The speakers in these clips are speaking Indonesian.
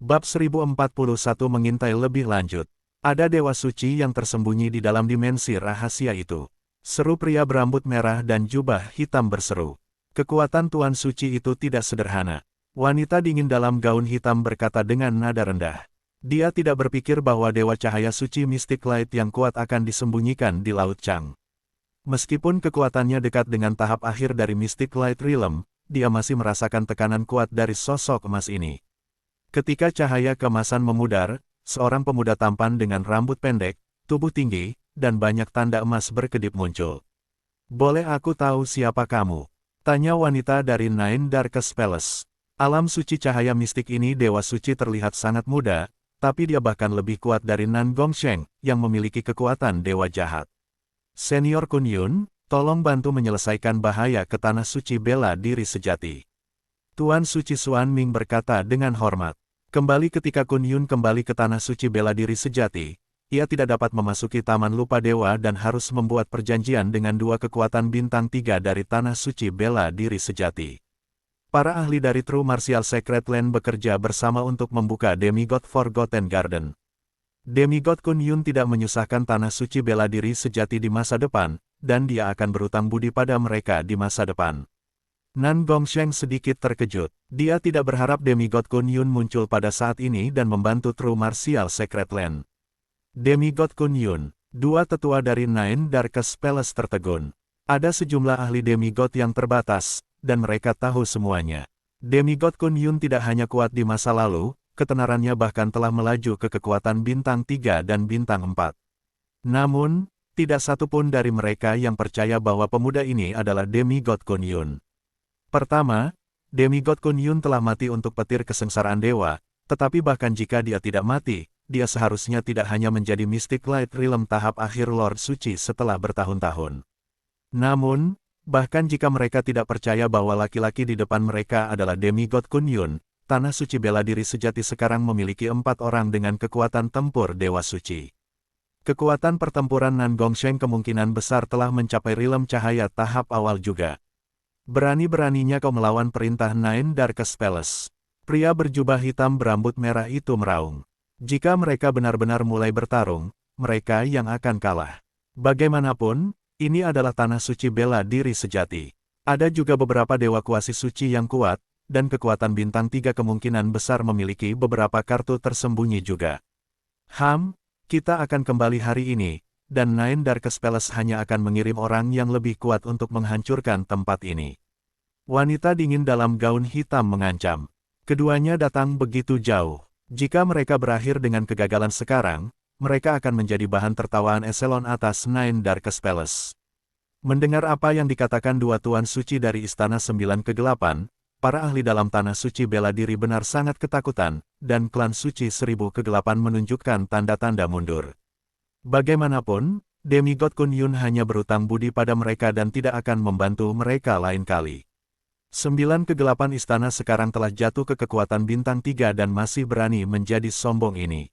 Bab 1041 mengintai lebih lanjut. Ada dewa suci yang tersembunyi di dalam dimensi rahasia itu. Seru pria berambut merah dan jubah hitam berseru. Kekuatan Tuan Suci itu tidak sederhana. Wanita dingin dalam gaun hitam berkata dengan nada rendah. Dia tidak berpikir bahwa dewa cahaya suci Mystic Light yang kuat akan disembunyikan di Laut Chang. Meskipun kekuatannya dekat dengan tahap akhir dari Mystic Light Realm, dia masih merasakan tekanan kuat dari sosok emas ini. Ketika cahaya keemasan memudar, seorang pemuda tampan dengan rambut pendek, tubuh tinggi, dan banyak tanda emas berkedip muncul. "Boleh aku tahu siapa kamu?" tanya wanita dari Nine Darkest Palace. Alam suci cahaya mistik ini dewa suci terlihat sangat muda, tapi dia bahkan lebih kuat dari Nan Gongsheng, yang memiliki kekuatan dewa jahat. "Senior Kun Yun, tolong bantu menyelesaikan bahaya ke tanah suci bela diri sejati." Tuan Suci Xuan Ming berkata dengan hormat. Kembali ketika Kun Yun kembali ke tanah suci bela diri sejati, ia tidak dapat memasuki Taman Lupa Dewa dan harus membuat perjanjian dengan dua kekuatan bintang 3 dari tanah suci bela diri sejati. Para ahli dari True Martial Secret Land bekerja bersama untuk membuka Demigod Forgotten Garden. Demigod Kun Yun tidak menyusahkan tanah suci bela diri sejati di masa depan, dan dia akan berutang budi pada mereka di masa depan. Nan Gongsheng sedikit terkejut. Dia tidak berharap Demigod Kun Yun muncul pada saat ini dan membantu True Martial Secret Land. Demigod Kun Yun, dua tetua dari Nine Darkest Palace tertegun. Ada sejumlah ahli demigod yang terbatas, dan mereka tahu semuanya. Demigod Kun Yun tidak hanya kuat di masa lalu, ketenarannya bahkan telah melaju ke kekuatan bintang 3 dan bintang 4. Namun, tidak satu pun dari mereka yang percaya bahwa pemuda ini adalah Demigod Kun Yun. Pertama, Demigod Kun Yun telah mati untuk petir kesengsaraan dewa, tetapi bahkan jika dia tidak mati, dia seharusnya tidak hanya menjadi Mystic Light Realm tahap akhir Lord Suci setelah bertahun-tahun. Namun, bahkan jika mereka tidak percaya bahwa laki-laki di depan mereka adalah Demigod Kun Yun, tanah suci bela diri sejati sekarang memiliki 4 orang dengan kekuatan tempur dewa suci. Kekuatan pertempuran Nan Gongsheng kemungkinan besar telah mencapai Realm Cahaya tahap awal juga. Berani-beraninya kau melawan perintah Nine Darkest Palace. Pria berjubah hitam berambut merah itu meraung. Jika mereka benar-benar mulai bertarung, mereka yang akan kalah. Bagaimanapun, ini adalah tanah suci bela diri sejati. Ada juga beberapa dewa kuasi suci yang kuat, dan kekuatan bintang 3 kemungkinan besar memiliki beberapa kartu tersembunyi juga. Kita akan kembali hari ini, dan Nine Darkest Palace hanya akan mengirim orang yang lebih kuat untuk menghancurkan tempat ini. Wanita dingin dalam gaun hitam mengancam. Keduanya datang begitu jauh. Jika mereka berakhir dengan kegagalan sekarang, mereka akan menjadi bahan tertawaan eselon atas Nine Darkest Palace. Mendengar apa yang dikatakan dua tuan suci dari Istana 9 Kegelapan, para ahli dalam tanah suci bela diri benar sangat ketakutan, dan klan suci 1000 Kegelapan menunjukkan tanda-tanda mundur. Bagaimanapun, Demigod Kun Yun hanya berutang budi pada mereka dan tidak akan membantu mereka lain kali. 9 Kegelapan istana sekarang telah jatuh ke kekuatan bintang 3 dan masih berani menjadi sombong ini.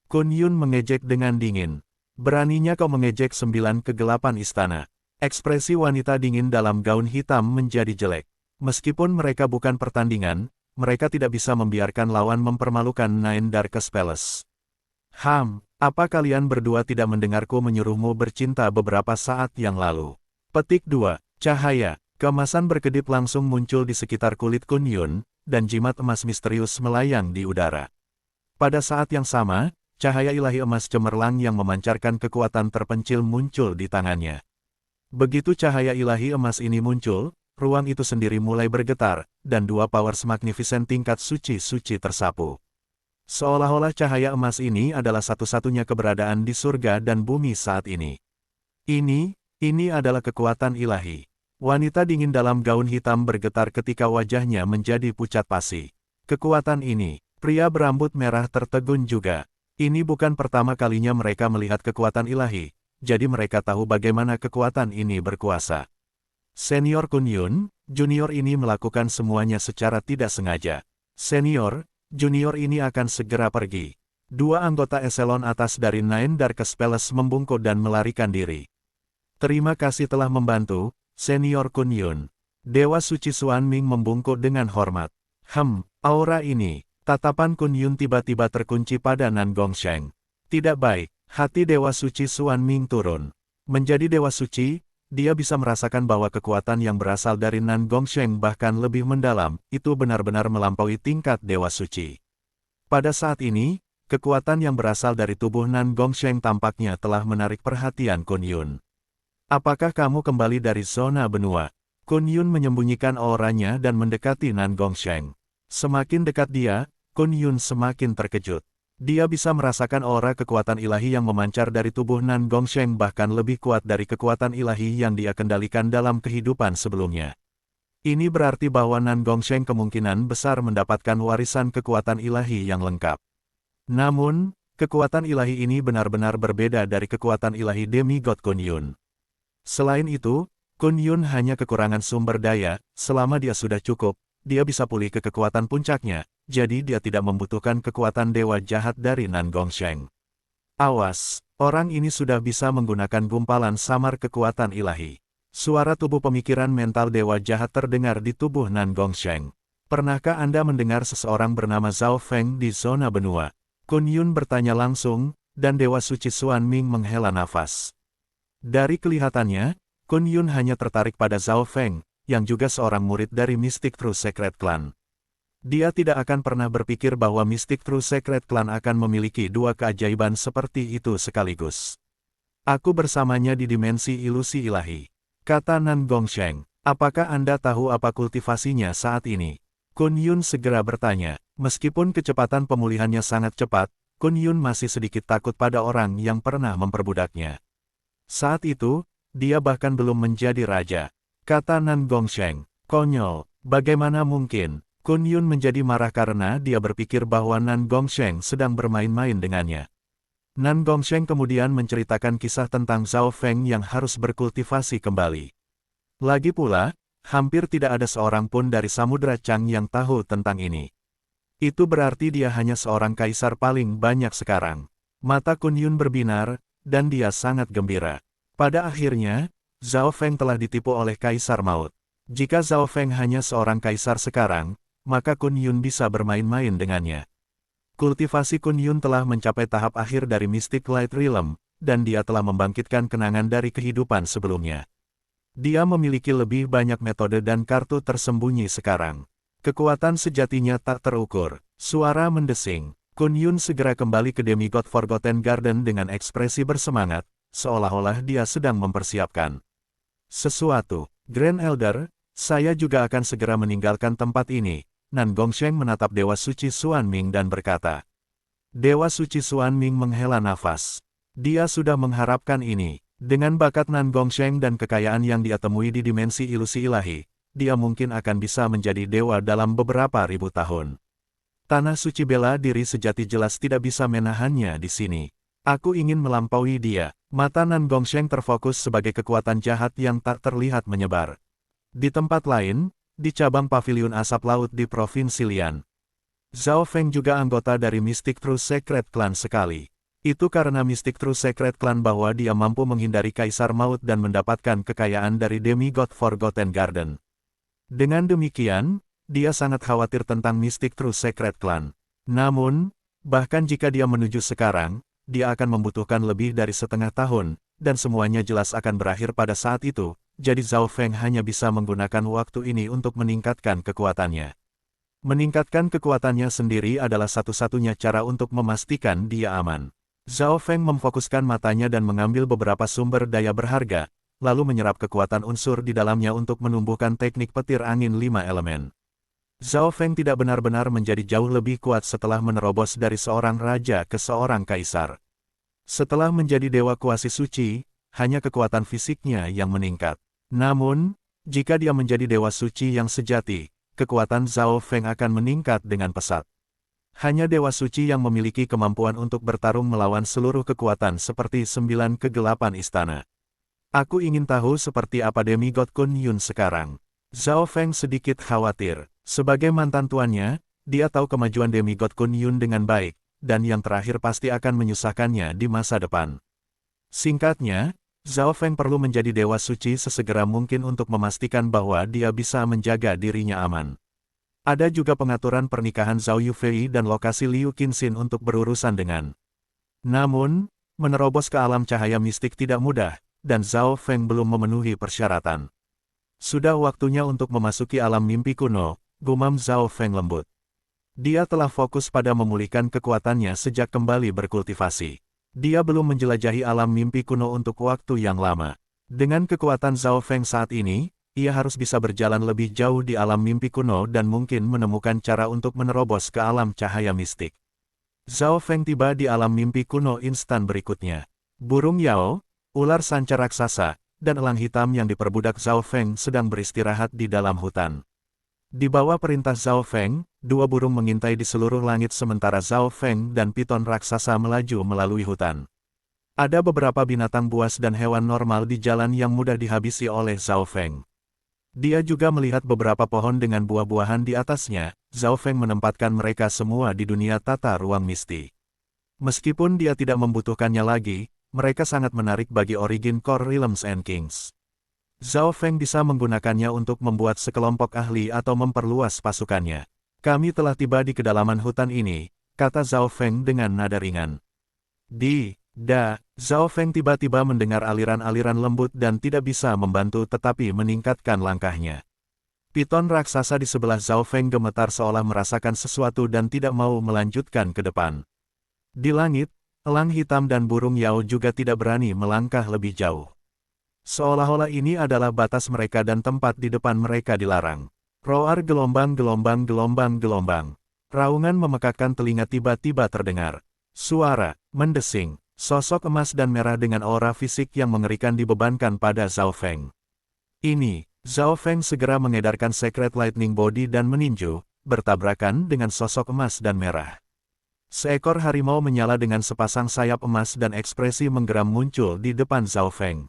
Kun Yun mengejek dengan dingin. Beraninya kau mengejek 9 Kegelapan istana. Ekspresi wanita dingin dalam gaun hitam menjadi jelek. Meskipun mereka bukan pertandingan, mereka tidak bisa membiarkan lawan mempermalukan Nine Darkest Palace. Apa kalian berdua tidak mendengarku menyuruhmu bercinta beberapa saat yang lalu? Petik 2. Cahaya. Keemasan berkedip langsung muncul di sekitar kulit Kun Yun, dan jimat emas misterius melayang di udara. Pada saat yang sama, cahaya ilahi emas cemerlang yang memancarkan kekuatan terpencil muncul di tangannya. Begitu cahaya ilahi emas ini muncul, ruang itu sendiri mulai bergetar, dan dua Powers Magnificent tingkat suci-suci tersapu. Seolah-olah cahaya emas ini adalah satu-satunya keberadaan di surga dan bumi saat ini. Ini adalah kekuatan ilahi. Wanita dingin dalam gaun hitam bergetar ketika wajahnya menjadi pucat pasi. Kekuatan ini, pria berambut merah tertegun juga. Ini bukan pertama kalinya mereka melihat kekuatan ilahi, jadi mereka tahu bagaimana kekuatan ini berkuasa. Senior Kun Yun, junior ini melakukan semuanya secara tidak sengaja. Senior, junior ini akan segera pergi. Dua anggota eselon atas dari Nine Darkest Palace membungkuk dan melarikan diri. Terima kasih telah membantu, Senior Kun Yun. Dewa Suci Xuan Ming membungkuk dengan hormat. Aura ini. Tatapan Kun Yun tiba-tiba terkunci pada Nan Gongsheng. Tidak baik, hati Dewa Suci Xuan Ming turun. Menjadi Dewa Suci, dia bisa merasakan bahwa kekuatan yang berasal dari Nan Gongsheng bahkan lebih mendalam, itu benar-benar melampaui tingkat Dewa Suci. Pada saat ini, kekuatan yang berasal dari tubuh Nan Gongsheng tampaknya telah menarik perhatian Kun Yun. Apakah kamu kembali dari zona benua? Kun Yun menyembunyikan auranya dan mendekati Nan Gongsheng. Semakin dekat dia, Kun Yun semakin terkejut. Dia bisa merasakan aura kekuatan ilahi yang memancar dari tubuh Nan Gongsheng bahkan lebih kuat dari kekuatan ilahi yang dia kendalikan dalam kehidupan sebelumnya. Ini berarti bahwa Nan Gongsheng kemungkinan besar mendapatkan warisan kekuatan ilahi yang lengkap. Namun, kekuatan ilahi ini benar-benar berbeda dari kekuatan ilahi demigod Kun Yun. Selain itu, Kun Yun hanya kekurangan sumber daya, selama dia sudah cukup, dia bisa pulih ke kekuatan puncaknya, jadi dia tidak membutuhkan kekuatan dewa jahat dari Nan Gongsheng. Awas, orang ini sudah bisa menggunakan gumpalan samar kekuatan ilahi. Suara tubuh pemikiran mental dewa jahat terdengar di tubuh Nan Gongsheng. Pernahkah Anda mendengar seseorang bernama Zhao Feng di zona benua? Kun Yun bertanya langsung, dan Dewa Suci Xuan Ming menghela nafas. Dari kelihatannya, Kun Yun hanya tertarik pada Zhao Feng, yang juga seorang murid dari Mystic True Secret Clan. Dia tidak akan pernah berpikir bahwa Mystic True Secret Clan akan memiliki dua keajaiban seperti itu sekaligus. Aku bersamanya di dimensi ilusi ilahi, kata Nan Gongsheng. Apakah Anda tahu apa kultivasinya saat ini? Kun Yun segera bertanya. Meskipun kecepatan pemulihannya sangat cepat, Kun Yun masih sedikit takut pada orang yang pernah memperbudaknya. Saat itu, dia bahkan belum menjadi raja, kata Nan Gongsheng. Konyol, bagaimana mungkin? Kun Yun menjadi marah karena dia berpikir bahwa Nan Gongsheng sedang bermain-main dengannya. Nan Gongsheng kemudian menceritakan kisah tentang Zhao Feng yang harus berkultivasi kembali. Lagi pula, hampir tidak ada seorang pun dari Samudra Chang yang tahu tentang ini. Itu berarti dia hanya seorang kaisar paling banyak sekarang. Mata Kun Yun berbinar, dan dia sangat gembira. Pada akhirnya, Zhao Feng telah ditipu oleh Kaisar Maut. Jika Zhao Feng hanya seorang kaisar sekarang, maka Kun Yun bisa bermain-main dengannya. Kultivasi Kun Yun telah mencapai tahap akhir dari Mystic Light Realm, dan dia telah membangkitkan kenangan dari kehidupan sebelumnya. Dia memiliki lebih banyak metode dan kartu tersembunyi sekarang. Kekuatan sejatinya tak terukur. Suara mendesing. Kun Yun segera kembali ke Demigod Forgotten Garden dengan ekspresi bersemangat, seolah-olah dia sedang mempersiapkan sesuatu. Grand Elder, saya juga akan segera meninggalkan tempat ini. Nan Gongsheng menatap Dewa Suci Xuan Ming dan berkata. Dewa Suci Xuan Ming menghela nafas. Dia sudah mengharapkan ini. Dengan bakat Nan Gongsheng dan kekayaan yang dia temui di dimensi ilusi ilahi, dia mungkin akan bisa menjadi dewa dalam beberapa ribu tahun. Tanah suci bela diri sejati jelas tidak bisa menahannya di sini. Aku ingin melampaui dia. Mata Nan Gongsheng terfokus sebagai kekuatan jahat yang tak terlihat menyebar. Di tempat lain, di cabang paviliun asap laut di Provinsi Lian, Zhao Feng juga anggota dari Mystic True Secret Clan sekali. Itu karena Mystic True Secret Clan bahwa dia mampu menghindari Kaisar Maut dan mendapatkan kekayaan dari Demigod Forgotten Garden. Dengan demikian, dia sangat khawatir tentang Mystic True Secret Clan. Namun, bahkan jika dia menuju sekarang, dia akan membutuhkan lebih dari setengah tahun, dan semuanya jelas akan berakhir pada saat itu, jadi Zhao Feng hanya bisa menggunakan waktu ini untuk meningkatkan kekuatannya. Meningkatkan kekuatannya sendiri adalah satu-satunya cara untuk memastikan dia aman. Zhao Feng memfokuskan matanya dan mengambil beberapa sumber daya berharga, lalu menyerap kekuatan unsur di dalamnya untuk menumbuhkan teknik petir angin 5 elemen. Zhao Feng tidak benar-benar menjadi jauh lebih kuat setelah menerobos dari seorang raja ke seorang kaisar. Setelah menjadi dewa kuasi suci, hanya kekuatan fisiknya yang meningkat. Namun, jika dia menjadi dewa suci yang sejati, kekuatan Zhao Feng akan meningkat dengan pesat. Hanya dewa suci yang memiliki kemampuan untuk bertarung melawan seluruh kekuatan seperti 9 kegelapan istana. Aku ingin tahu seperti apa Demigod Kun Yun sekarang. Zhao Feng sedikit khawatir. Sebagai mantan tuannya, dia tahu kemajuan Demigod Kun Yun dengan baik, dan yang terakhir pasti akan menyusahkannya di masa depan. Singkatnya, Zhao Feng perlu menjadi dewa suci sesegera mungkin untuk memastikan bahwa dia bisa menjaga dirinya aman. Ada juga pengaturan pernikahan Zhao Yufei dan lokasi Liu Qinxin untuk berurusan dengan. Namun, menerobos ke alam cahaya mistik tidak mudah, dan Zhao Feng belum memenuhi persyaratan. Sudah waktunya untuk memasuki alam mimpi kuno, gumam Zhao Feng lembut. Dia telah fokus pada memulihkan kekuatannya sejak kembali berkultivasi. Dia belum menjelajahi alam mimpi kuno untuk waktu yang lama. Dengan kekuatan Zhao Feng saat ini, ia harus bisa berjalan lebih jauh di alam mimpi kuno dan mungkin menemukan cara untuk menerobos ke alam cahaya mistik. Zhao Feng tiba di alam mimpi kuno instan berikutnya. Burung Yao, ular sanca raksasa, dan elang hitam yang diperbudak Zhao Feng sedang beristirahat di dalam hutan. Di bawah perintah Zhao Feng, dua burung mengintai di seluruh langit sementara Zhao Feng dan piton raksasa melaju melalui hutan. Ada beberapa binatang buas dan hewan normal di jalan yang mudah dihabisi oleh Zhao Feng. Dia juga melihat beberapa pohon dengan buah-buahan di atasnya. Zhao Feng menempatkan mereka semua di dunia tata ruang misti. Meskipun dia tidak membutuhkannya lagi, mereka sangat menarik bagi Origin Core Realms and Kings. Zhao Feng bisa menggunakannya untuk membuat sekelompok ahli atau memperluas pasukannya. Kami telah tiba di kedalaman hutan ini, kata Zhao Feng dengan nada ringan. Zhao Feng tiba-tiba mendengar aliran-aliran lembut dan tidak bisa membantu tetapi meningkatkan langkahnya. Piton raksasa di sebelah Zhao Feng gemetar seolah merasakan sesuatu dan tidak mau melanjutkan ke depan. Di langit, elang hitam dan burung Yao juga tidak berani melangkah lebih jauh. Seolah-olah ini adalah batas mereka dan tempat di depan mereka dilarang. Roar gelombang. Raungan memekakkan telinga tiba-tiba terdengar. Suara mendesing. Sosok emas dan merah dengan aura fisik yang mengerikan dibebankan pada Zhao Feng. Zhao Feng segera mengedarkan Secret Lightning Body dan meninju, bertabrakan dengan sosok emas dan merah. Seekor harimau menyala dengan sepasang sayap emas dan ekspresi menggeram muncul di depan Zhao Feng.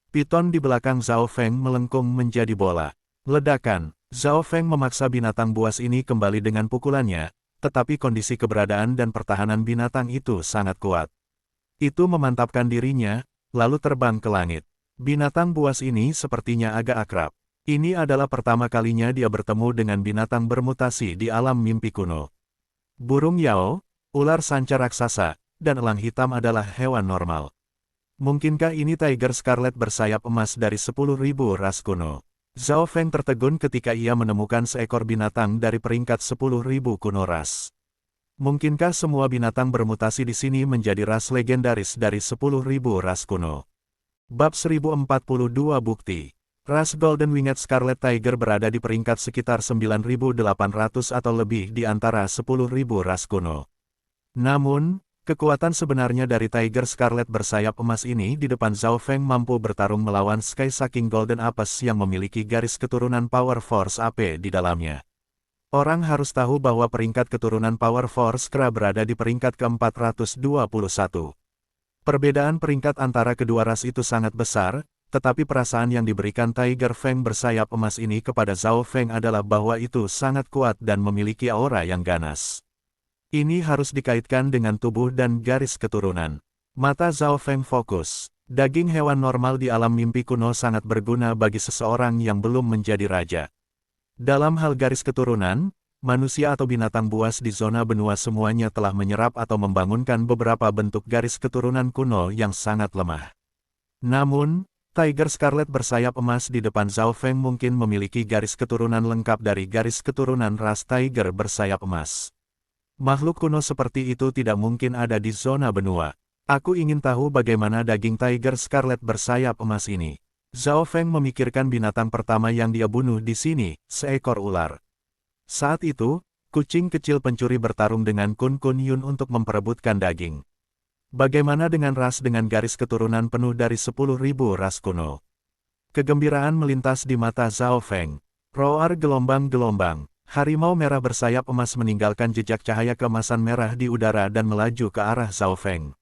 Piton di belakang Zhao Feng melengkung menjadi bola. Ledakan, Zhao Feng memaksa binatang buas ini kembali dengan pukulannya, tetapi kondisi keberadaan dan pertahanan binatang itu sangat kuat. Itu memantapkan dirinya, lalu terbang ke langit. Binatang buas ini sepertinya agak akrab. Ini adalah pertama kalinya dia bertemu dengan binatang bermutasi di alam mimpi kuno. Burung Yao, ular sanca raksasa, dan elang hitam adalah hewan normal. Mungkinkah ini Tiger Scarlet bersayap emas dari 10.000 ras kuno? Zhao Feng tertegun ketika ia menemukan seekor binatang dari peringkat 10.000 kuno ras. Mungkinkah semua binatang bermutasi di sini menjadi ras legendaris dari 10.000 ras kuno? Bab 1042 Bukti. Ras Golden Winged Scarlet Tiger berada di peringkat sekitar 9.800 atau lebih di antara 10.000 ras kuno. Namun, kekuatan sebenarnya dari Tiger Scarlet bersayap emas ini di depan Zhao Feng mampu bertarung melawan Sky Sucking Golden Apes yang memiliki garis keturunan Power Force AP di dalamnya. Orang harus tahu bahwa peringkat keturunan Power Force Kra berada di peringkat ke-421. Perbedaan peringkat antara kedua ras itu sangat besar, tetapi perasaan yang diberikan Tiger Feng bersayap emas ini kepada Zhao Feng adalah bahwa itu sangat kuat dan memiliki aura yang ganas. Ini harus dikaitkan dengan tubuh dan garis keturunan. Mata Zhao Feng fokus. Daging hewan normal di alam mimpi kuno sangat berguna bagi seseorang yang belum menjadi raja. Dalam hal garis keturunan, manusia atau binatang buas di zona benua semuanya telah menyerap atau membangunkan beberapa bentuk garis keturunan kuno yang sangat lemah. Namun, Tiger Scarlet bersayap emas di depan Zhao Feng mungkin memiliki garis keturunan lengkap dari garis keturunan ras Tiger bersayap emas. Makhluk kuno seperti itu tidak mungkin ada di zona benua. Aku ingin tahu bagaimana daging Tiger Scarlet bersayap emas ini. Zhao Feng memikirkan binatang pertama yang dia bunuh di sini, seekor ular. Saat itu, kucing kecil pencuri bertarung dengan Kun Kun Yun untuk memperebutkan daging. Bagaimana dengan ras dengan garis keturunan penuh dari 10.000 ras kuno? Kegembiraan melintas di mata Zhao Feng. Roar gelombang-gelombang. Harimau merah bersayap emas meninggalkan jejak cahaya keemasan merah di udara dan melaju ke arah Zhao Feng.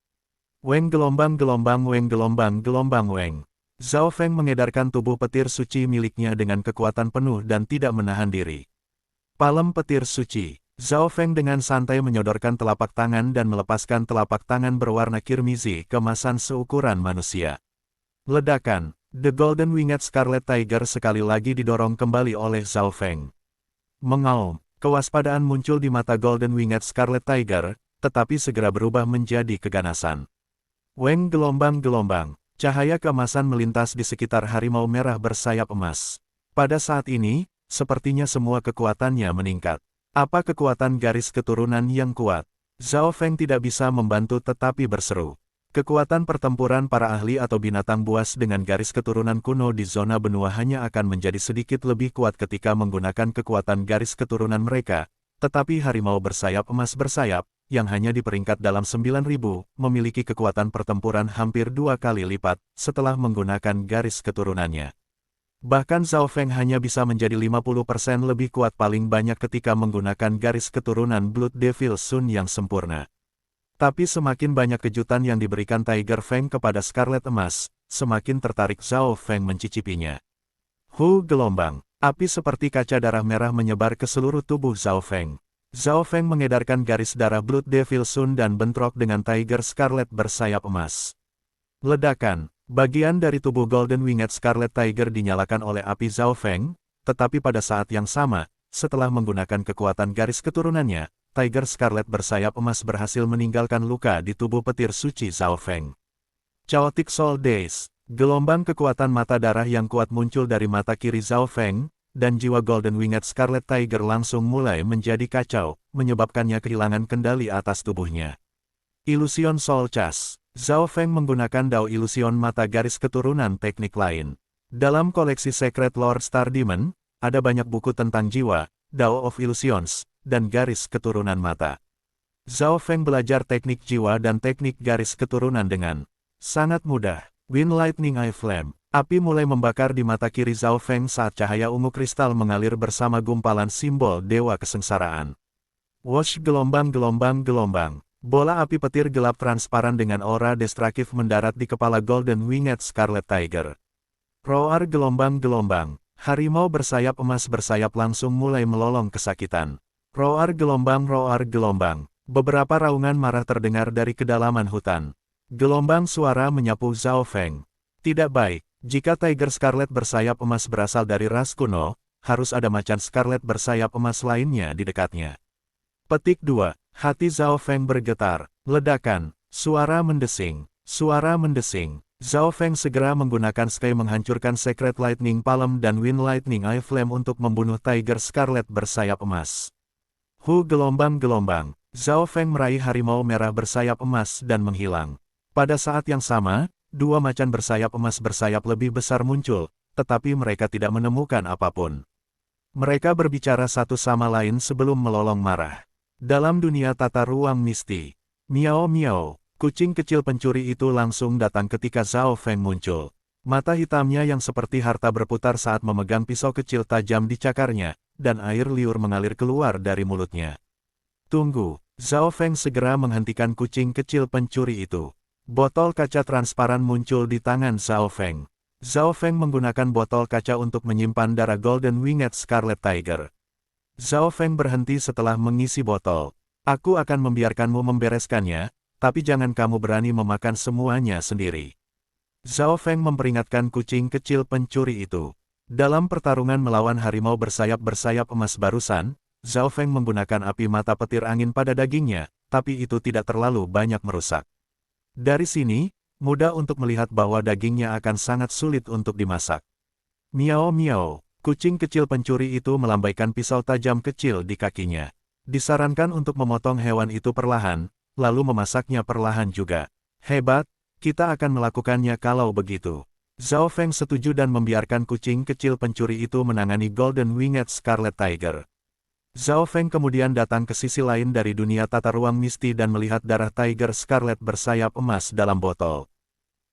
Weng gelombang-gelombang weng gelombang-gelombang weng. Zhao Feng mengedarkan tubuh petir suci miliknya dengan kekuatan penuh dan tidak menahan diri. Palem petir suci. Zhao Feng dengan santai menyodorkan telapak tangan dan melepaskan telapak tangan berwarna kirmizi kemasan seukuran manusia. Ledakan. The Golden Winged Scarlet Tiger sekali lagi didorong kembali oleh Zhao Feng. Mengaum. Kewaspadaan muncul di mata Golden Winged Scarlet Tiger, tetapi segera berubah menjadi keganasan. Weng gelombang-gelombang, cahaya keemasan melintas di sekitar harimau merah bersayap emas. Pada saat ini, sepertinya semua kekuatannya meningkat. Apa kekuatan garis keturunan yang kuat? Zhao Feng tidak bisa membantu tetapi berseru. Kekuatan pertempuran para ahli atau binatang buas dengan garis keturunan kuno di zona benua hanya akan menjadi sedikit lebih kuat ketika menggunakan kekuatan garis keturunan mereka, tetapi harimau bersayap emas bersayap, yang hanya di peringkat dalam 9.000, memiliki kekuatan pertempuran hampir 2 kali lipat setelah menggunakan garis keturunannya. Bahkan Zhao Feng hanya bisa menjadi 50% lebih kuat paling banyak ketika menggunakan garis keturunan Blood Devil Sun yang sempurna. Tapi semakin banyak kejutan yang diberikan Tiger Fang kepada Scarlet Emas, semakin tertarik Zhao Feng mencicipinya. Gelombang, api seperti kaca darah merah menyebar ke seluruh tubuh Zhao Feng. Zhao Feng mengedarkan garis darah Blood Devil Sun dan bentrok dengan Tiger Scarlet bersayap emas. Ledakan, bagian dari tubuh Golden Winged Scarlet Tiger dinyalakan oleh api Zhao Feng, tetapi pada saat yang sama, setelah menggunakan kekuatan garis keturunannya, Tiger Scarlet bersayap emas berhasil meninggalkan luka di tubuh petir suci Zhao Feng. Chaotic Soul Days, gelombang kekuatan mata darah yang kuat muncul dari mata kiri Zhao Feng, dan jiwa Golden Winged Scarlet Tiger langsung mulai menjadi kacau, menyebabkannya kehilangan kendali atas tubuhnya. Illusion Soul Chas, Zhao Feng menggunakan Dao Illusion mata garis keturunan teknik lain. Dalam koleksi Secret Lord Star Demon, ada banyak buku tentang jiwa, Dao of Illusions, dan garis keturunan mata. Zhao Feng belajar teknik jiwa dan teknik garis keturunan dengan sangat mudah. Wind Lightning Eye Flame, api mulai membakar di mata kiri Zhao Feng saat cahaya ungu kristal mengalir bersama gumpalan simbol dewa kesengsaraan. Wash gelombang-gelombang-gelombang, bola api petir gelap transparan dengan aura destruktif mendarat di kepala Golden Winged Scarlet Tiger. Roar gelombang-gelombang, harimau bersayap emas bersayap langsung mulai melolong kesakitan. Roar gelombang, beberapa raungan marah terdengar dari kedalaman hutan. Gelombang suara menyapu Zhao Feng. Tidak baik, jika Tiger Scarlet bersayap emas berasal dari ras kuno, harus ada macan Scarlet bersayap emas lainnya di dekatnya. Petik 2, hati Zhao Feng bergetar, ledakan, suara mendesing, Zhao Feng segera menggunakan Sky menghancurkan Secret Lightning Palm dan Wind Lightning Eye Flame untuk membunuh Tiger Scarlet bersayap emas. Gelombang-gelombang, Zhao Feng meraih harimau merah bersayap emas dan menghilang. Pada saat yang sama, dua macan bersayap emas bersayap lebih besar muncul, tetapi mereka tidak menemukan apapun. Mereka berbicara satu sama lain sebelum melolong marah. Dalam dunia tata ruang misti, miau-miau, kucing kecil pencuri itu langsung datang ketika Zhao Feng muncul. Mata hitamnya yang seperti harta berputar saat memegang pisau kecil tajam di cakarnya, dan air liur mengalir keluar dari mulutnya. Tunggu, Zhao Feng segera menghentikan kucing kecil pencuri itu. Botol kaca transparan muncul di tangan Zhao Feng. Zhao Feng menggunakan botol kaca untuk menyimpan darah Golden Winged Scarlet Tiger. Zhao Feng berhenti setelah mengisi botol. Aku akan membiarkanmu membereskannya, tapi jangan kamu berani memakan semuanya sendiri. Zhao Feng memperingatkan kucing kecil pencuri itu. Dalam pertarungan melawan harimau bersayap emas barusan, Zhao Feng menggunakan api mata petir angin pada dagingnya, tapi itu tidak terlalu banyak merusak. Dari sini, mudah untuk melihat bahwa dagingnya akan sangat sulit untuk dimasak. Miau-miau, kucing kecil pencuri itu melambaikan pisau tajam kecil di kakinya. Disarankan untuk memotong hewan itu perlahan, lalu memasaknya perlahan juga. Hebat, kita akan melakukannya kalau begitu. Zhao Feng setuju dan membiarkan kucing kecil pencuri itu menangani Golden Winged Scarlet Tiger. Zhao Feng kemudian datang ke sisi lain dari dunia tata ruang misti dan melihat darah Tiger Scarlet bersayap emas dalam botol.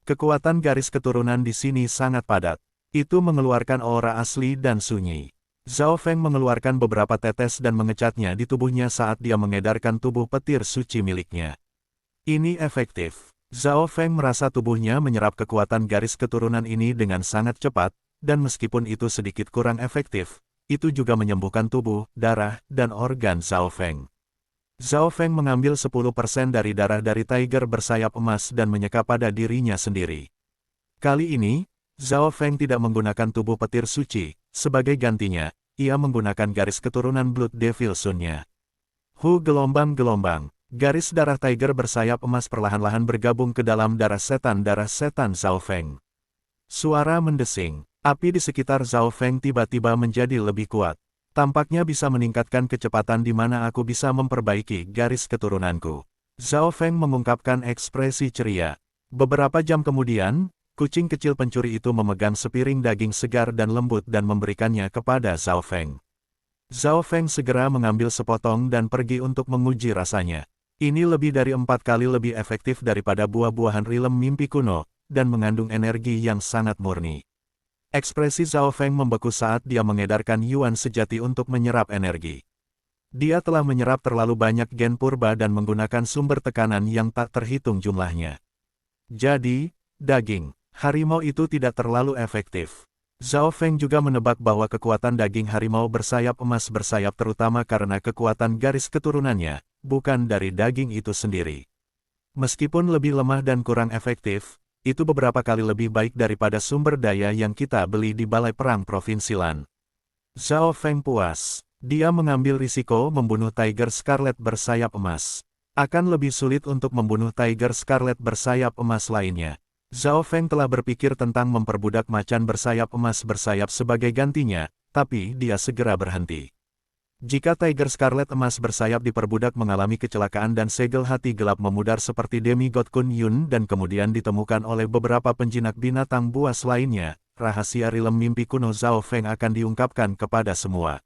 Kekuatan garis keturunan di sini sangat padat. Itu mengeluarkan aura asli dan sunyi. Zhao Feng mengeluarkan beberapa tetes dan mengecatnya di tubuhnya saat dia mengedarkan tubuh petir suci miliknya. Ini efektif. Zhao Feng merasa tubuhnya menyerap kekuatan garis keturunan ini dengan sangat cepat, dan meskipun itu sedikit kurang efektif, itu juga menyembuhkan tubuh, darah, dan organ Zhao Feng. Zhao Feng mengambil 10% dari darah dari Tiger bersayap emas dan menyeka pada dirinya sendiri. Kali ini, Zhao Feng tidak menggunakan tubuh petir suci, sebagai gantinya, ia menggunakan garis keturunan Blood Devil Sun-nya. Gelombang-gelombang. Garis darah Tiger bersayap emas perlahan-lahan bergabung ke dalam darah setan Zhao Feng. Suara mendesing. Api di sekitar Zhao Feng tiba-tiba menjadi lebih kuat. Tampaknya bisa meningkatkan kecepatan di mana aku bisa memperbaiki garis keturunanku. Zhao Feng mengungkapkan ekspresi ceria. Beberapa jam kemudian, kucing kecil pencuri itu memegang sepiring daging segar dan lembut dan memberikannya kepada Zhao Feng. Zhao Feng segera mengambil sepotong dan pergi untuk menguji rasanya. Ini lebih dari 4 kali lebih efektif daripada buah-buahan rilem mimpi kuno, dan mengandung energi yang sangat murni. Ekspresi Zhao Feng membeku saat dia mengedarkan Yuan sejati untuk menyerap energi. Dia telah menyerap terlalu banyak gen purba dan menggunakan sumber tekanan yang tak terhitung jumlahnya. Jadi, daging harimau itu tidak terlalu efektif. Zhao Feng juga menebak bahwa kekuatan daging harimau bersayap emas bersayap terutama karena kekuatan garis keturunannya, bukan dari daging itu sendiri. Meskipun lebih lemah dan kurang efektif, itu beberapa kali lebih baik daripada sumber daya yang kita beli di Balai Perang Provinsi Lan. Zhao Feng puas. Dia mengambil risiko membunuh Tiger Scarlet bersayap emas. Akan lebih sulit untuk membunuh Tiger Scarlet bersayap emas lainnya. Zhao Feng telah berpikir tentang memperbudak macan bersayap emas bersayap sebagai gantinya, tapi dia segera berhenti. Jika Tiger Scarlet emas bersayap diperbudak mengalami kecelakaan dan segel hati gelap memudar seperti demigod Kun Yun dan kemudian ditemukan oleh beberapa penjinak binatang buas lainnya, rahasia rilem mimpi kuno Zhao Feng akan diungkapkan kepada semua.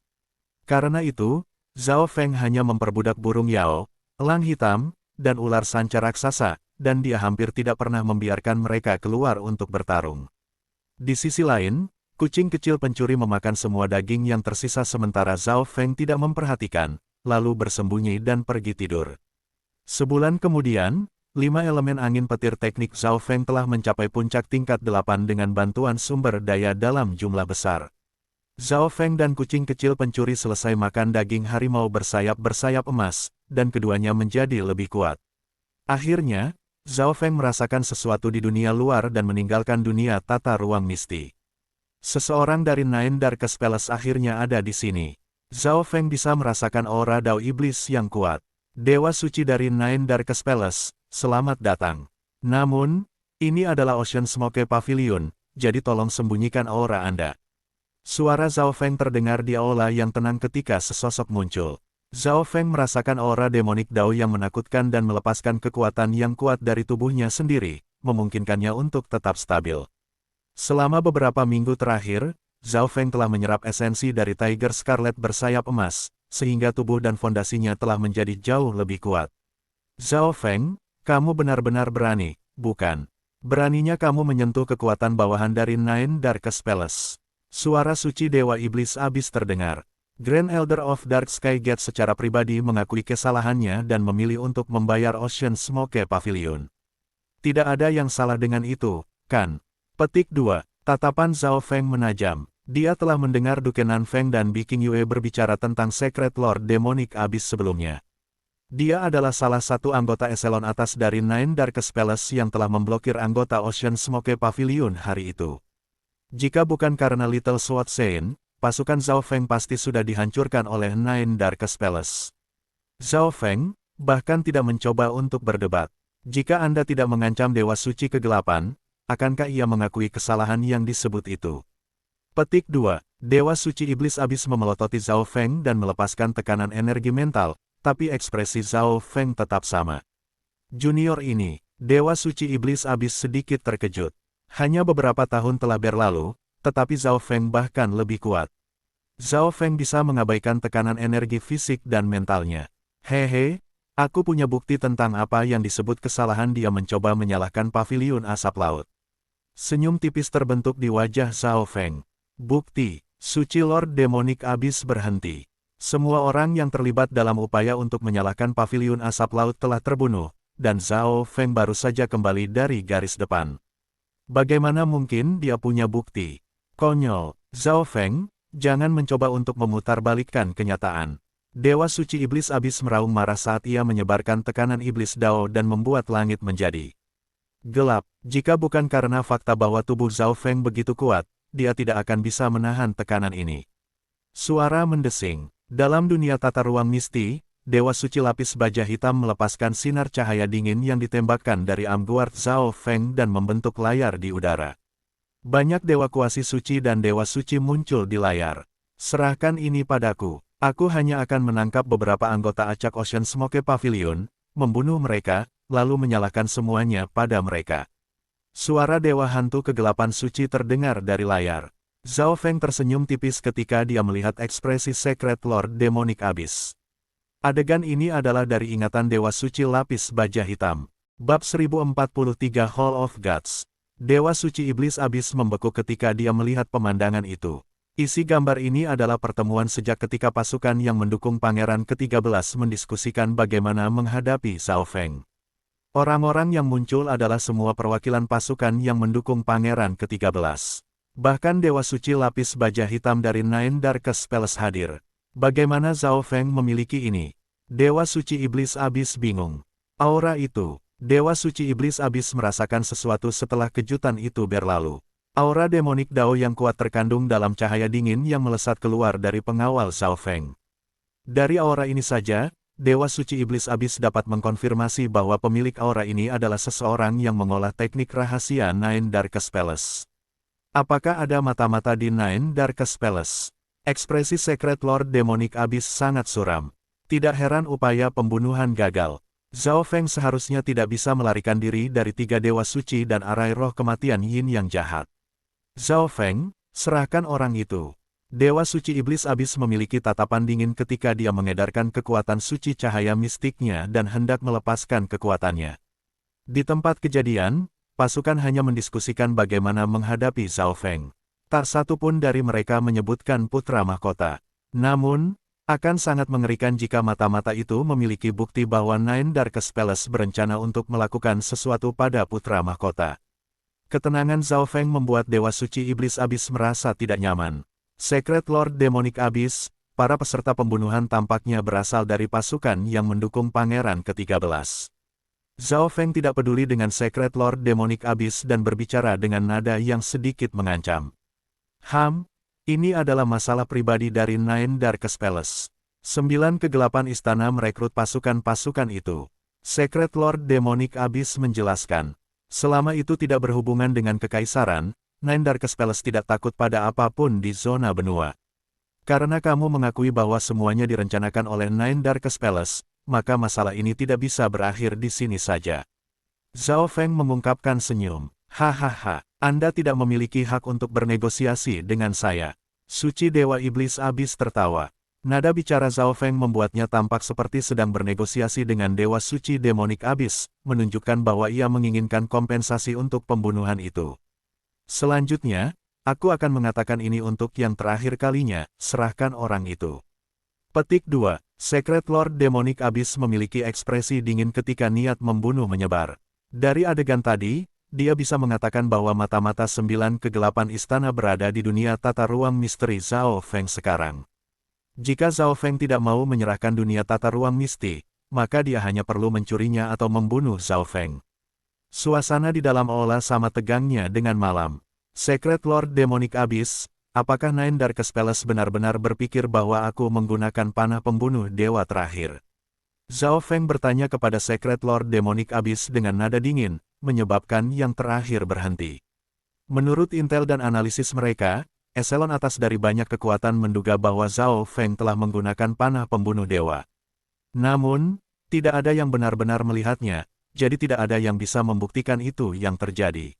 Karena itu, Zhao Feng hanya memperbudak burung Yao, elang hitam, dan ular sanca raksasa, dan dia hampir tidak pernah membiarkan mereka keluar untuk bertarung. Di sisi lain, kucing kecil pencuri memakan semua daging yang tersisa sementara Zhao Feng tidak memperhatikan, lalu bersembunyi dan pergi tidur. Sebulan kemudian, 5 elemen angin petir teknik Zhao Feng telah mencapai puncak tingkat 8 dengan bantuan sumber daya dalam jumlah besar. Zhao Feng dan kucing kecil pencuri selesai makan daging harimau bersayap emas, dan keduanya menjadi lebih kuat. Akhirnya, Zhao Feng merasakan sesuatu di dunia luar dan meninggalkan dunia tata ruang misti. Seseorang dari Nine Darkest Palace akhirnya ada di sini. Zhao Feng bisa merasakan aura Dao Iblis yang kuat. Dewa suci dari Nine Darkest Palace, selamat datang. Namun, ini adalah Ocean Smoke Pavilion, jadi tolong sembunyikan aura Anda. Suara Zhao Feng terdengar di aula yang tenang ketika sesosok muncul. Zhao Feng merasakan aura demonik Dao yang menakutkan dan melepaskan kekuatan yang kuat dari tubuhnya sendiri, memungkinkannya untuk tetap stabil. Selama beberapa minggu terakhir, Zhao Feng telah menyerap esensi dari Tiger Scarlet bersayap emas, sehingga tubuh dan fondasinya telah menjadi jauh lebih kuat. Zhao Feng, kamu benar-benar berani, bukan? Beraninya kamu menyentuh kekuatan bawahan dari Nine Darkest Palace. Suara suci Dewa Iblis Abis terdengar. Grand Elder of Dark Sky Gate secara pribadi mengakui kesalahannya dan memilih untuk membayar Ocean Smoke Pavilion. Tidak ada yang salah dengan itu, kan? Petik 2. Tatapan Zhao Feng menajam. Dia telah mendengar Duke Nanfeng dan Biking Yue berbicara tentang Secret Lord Demonic Abyss sebelumnya. Dia adalah salah satu anggota eselon atas dari Nine Darkest Palace yang telah memblokir anggota Ocean Smoke Pavilion hari itu. Jika bukan karena Little Sword Saint, pasukan Zhao Feng pasti sudah dihancurkan oleh Nine Darkest Palace. Zhao Feng bahkan tidak mencoba untuk berdebat. Jika Anda tidak mengancam Dewa Suci Kegelapan, akankah ia mengakui kesalahan yang disebut itu? Petik 2. Dewa Suci Iblis Abis memelototi Zhao Feng dan melepaskan tekanan energi mental, tapi ekspresi Zhao Feng tetap sama. Junior ini, Dewa Suci Iblis Abis sedikit terkejut. Hanya beberapa tahun telah berlalu, tetapi Zhao Feng bahkan lebih kuat. Zhao Feng bisa mengabaikan tekanan energi fisik dan mentalnya. Hehe, aku punya bukti tentang apa yang disebut kesalahan dia mencoba menyalahkan pavilion asap laut. Senyum tipis terbentuk di wajah Zhao Feng. Bukti, Suci Lord Demonic Abyss berhenti. Semua orang yang terlibat dalam upaya untuk menyalahkan pavilion asap laut telah terbunuh, dan Zhao Feng baru saja kembali dari garis depan. Bagaimana mungkin dia punya bukti? Konyol, Zhao Feng, jangan mencoba untuk memutarbalikkan kenyataan. Dewa Suci Iblis Abis meraung marah saat ia menyebarkan tekanan Iblis Dao dan membuat langit menjadi gelap. Jika bukan karena fakta bahwa tubuh Zhao Feng begitu kuat, dia tidak akan bisa menahan tekanan ini. Suara mendesing. Dalam dunia tata ruang misti, Dewa Suci Lapis Baja Hitam melepaskan sinar cahaya dingin yang ditembakkan dari Amguard Zhao Feng dan membentuk layar di udara. Banyak dewa kuasi suci dan dewa suci muncul di layar. Serahkan ini padaku. Aku hanya akan menangkap beberapa anggota acak Ocean Smoke Pavilion, membunuh mereka, lalu menyalahkan semuanya pada mereka. Suara dewa hantu kegelapan suci terdengar dari layar. Zhao Feng tersenyum tipis ketika dia melihat ekspresi Secret Lord Demonic Abyss. Adegan ini adalah dari ingatan Dewa Suci Lapis Baja Hitam. Bab 1043 Hall of Gods. Dewa Suci Iblis Abyss membeku ketika dia melihat pemandangan itu. Isi gambar ini adalah pertemuan sejak ketika pasukan yang mendukung Pangeran ke-13 mendiskusikan bagaimana menghadapi Zhao Feng. Orang-orang yang muncul adalah semua perwakilan pasukan yang mendukung Pangeran ke-13. Bahkan Dewa Suci Lapis Baja Hitam dari Nine Darkest Palace hadir. Bagaimana Zhao Feng memiliki ini? Dewa Suci Iblis Abyss bingung. Aura itu. Dewa Suci Iblis Abyss merasakan sesuatu setelah kejutan itu berlalu. Aura demonik Dao yang kuat terkandung dalam cahaya dingin yang melesat keluar dari pengawal Zhao Feng. Dari aura ini saja, Dewa Suci Iblis Abyss dapat mengkonfirmasi bahwa pemilik aura ini adalah seseorang yang mengolah teknik rahasia Nine Darkest Palace. Apakah ada mata-mata di Nine Darkest Palace? Ekspresi Secret Lord Demonic Abyss sangat suram. Tidak heran upaya pembunuhan gagal. Zhao Feng seharusnya tidak bisa melarikan diri dari tiga dewa suci dan arai roh kematian Yin yang jahat. Zhao Feng, serahkan orang itu. Dewa Suci Iblis Abyss memiliki tatapan dingin ketika dia mengedarkan kekuatan suci cahaya mistiknya dan hendak melepaskan kekuatannya. Di tempat kejadian, pasukan hanya mendiskusikan bagaimana menghadapi Zhao Feng. Tak satu pun dari mereka menyebutkan putra mahkota. Namun, akan sangat mengerikan jika mata-mata itu memiliki bukti bahwa Nine Darkest Palace berencana untuk melakukan sesuatu pada putra mahkota. Ketenangan Zhao Feng membuat Dewa Suci Iblis Abyss merasa tidak nyaman. Secret Lord Demonic Abyss, para peserta pembunuhan tampaknya berasal dari pasukan yang mendukung Pangeran ke-13. Zhao Feng tidak peduli dengan Secret Lord Demonic Abyss dan berbicara dengan nada yang sedikit mengancam. Ini adalah masalah pribadi dari Nine Darkest Palace. 9 kegelapan istana merekrut pasukan-pasukan itu. Secret Lord Demonic Abyss menjelaskan. Selama itu tidak berhubungan dengan kekaisaran, Nine Darkest Palace tidak takut pada apapun di zona benua. Karena kamu mengakui bahwa semuanya direncanakan oleh Nine Darkest Palace, maka masalah ini tidak bisa berakhir di sini saja. Zhao Feng mengungkapkan senyum. Hahaha. Anda tidak memiliki hak untuk bernegosiasi dengan saya. Suci Dewa Iblis Abyss tertawa. Nada bicara Zhao Feng membuatnya tampak seperti sedang bernegosiasi dengan Dewa Suci Demonic Abyss, menunjukkan bahwa ia menginginkan kompensasi untuk pembunuhan itu. Selanjutnya, aku akan mengatakan ini untuk yang terakhir kalinya, serahkan orang itu. Petik 2. Secret Lord Demonic Abyss memiliki ekspresi dingin ketika niat membunuh menyebar. Dari adegan tadi, dia bisa mengatakan bahwa mata-mata 9 kegelapan istana berada di dunia tata ruang misteri Zhao Feng sekarang. Jika Zhao Feng tidak mau menyerahkan dunia tata ruang misti, maka dia hanya perlu mencurinya atau membunuh Zhao Feng. Suasana di dalam aula sama tegangnya dengan malam. Secret Lord Demonic Abyss, apakah Nine Darkest Palace benar-benar berpikir bahwa aku menggunakan panah pembunuh dewa terakhir? Zhao Feng bertanya kepada Secret Lord Demonic Abyss dengan nada dingin, menyebabkan yang terakhir berhenti. Menurut intel dan analisis mereka, eselon atas dari banyak kekuatan menduga bahwa Zhao Feng telah menggunakan panah pembunuh dewa. Namun, tidak ada yang benar-benar melihatnya, jadi tidak ada yang bisa membuktikan itu yang terjadi.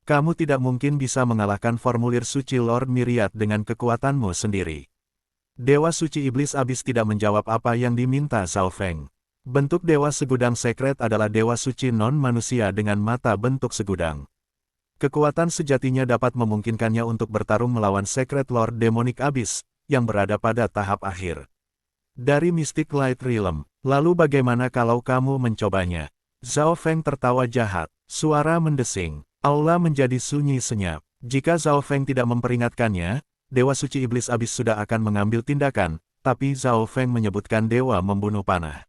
Kamu tidak mungkin bisa mengalahkan formulir suci Lord Myriad dengan kekuatanmu sendiri. Dewa Suci Iblis Abyss tidak menjawab apa yang diminta Zhao Feng. Bentuk Dewa Segudang Sekret adalah Dewa Suci non-manusia dengan mata bentuk segudang. Kekuatan sejatinya dapat memungkinkannya untuk bertarung melawan Secret Lord Demonic Abyss, yang berada pada tahap akhir. Dari Mystic Light Realm, lalu bagaimana kalau kamu mencobanya? Zhao Feng tertawa jahat, suara mendesing, aula menjadi sunyi senyap. Jika Zhao Feng tidak memperingatkannya, Dewa Suci Iblis Abyss sudah akan mengambil tindakan, tapi Zhao Feng menyebutkan dewa membunuh panah.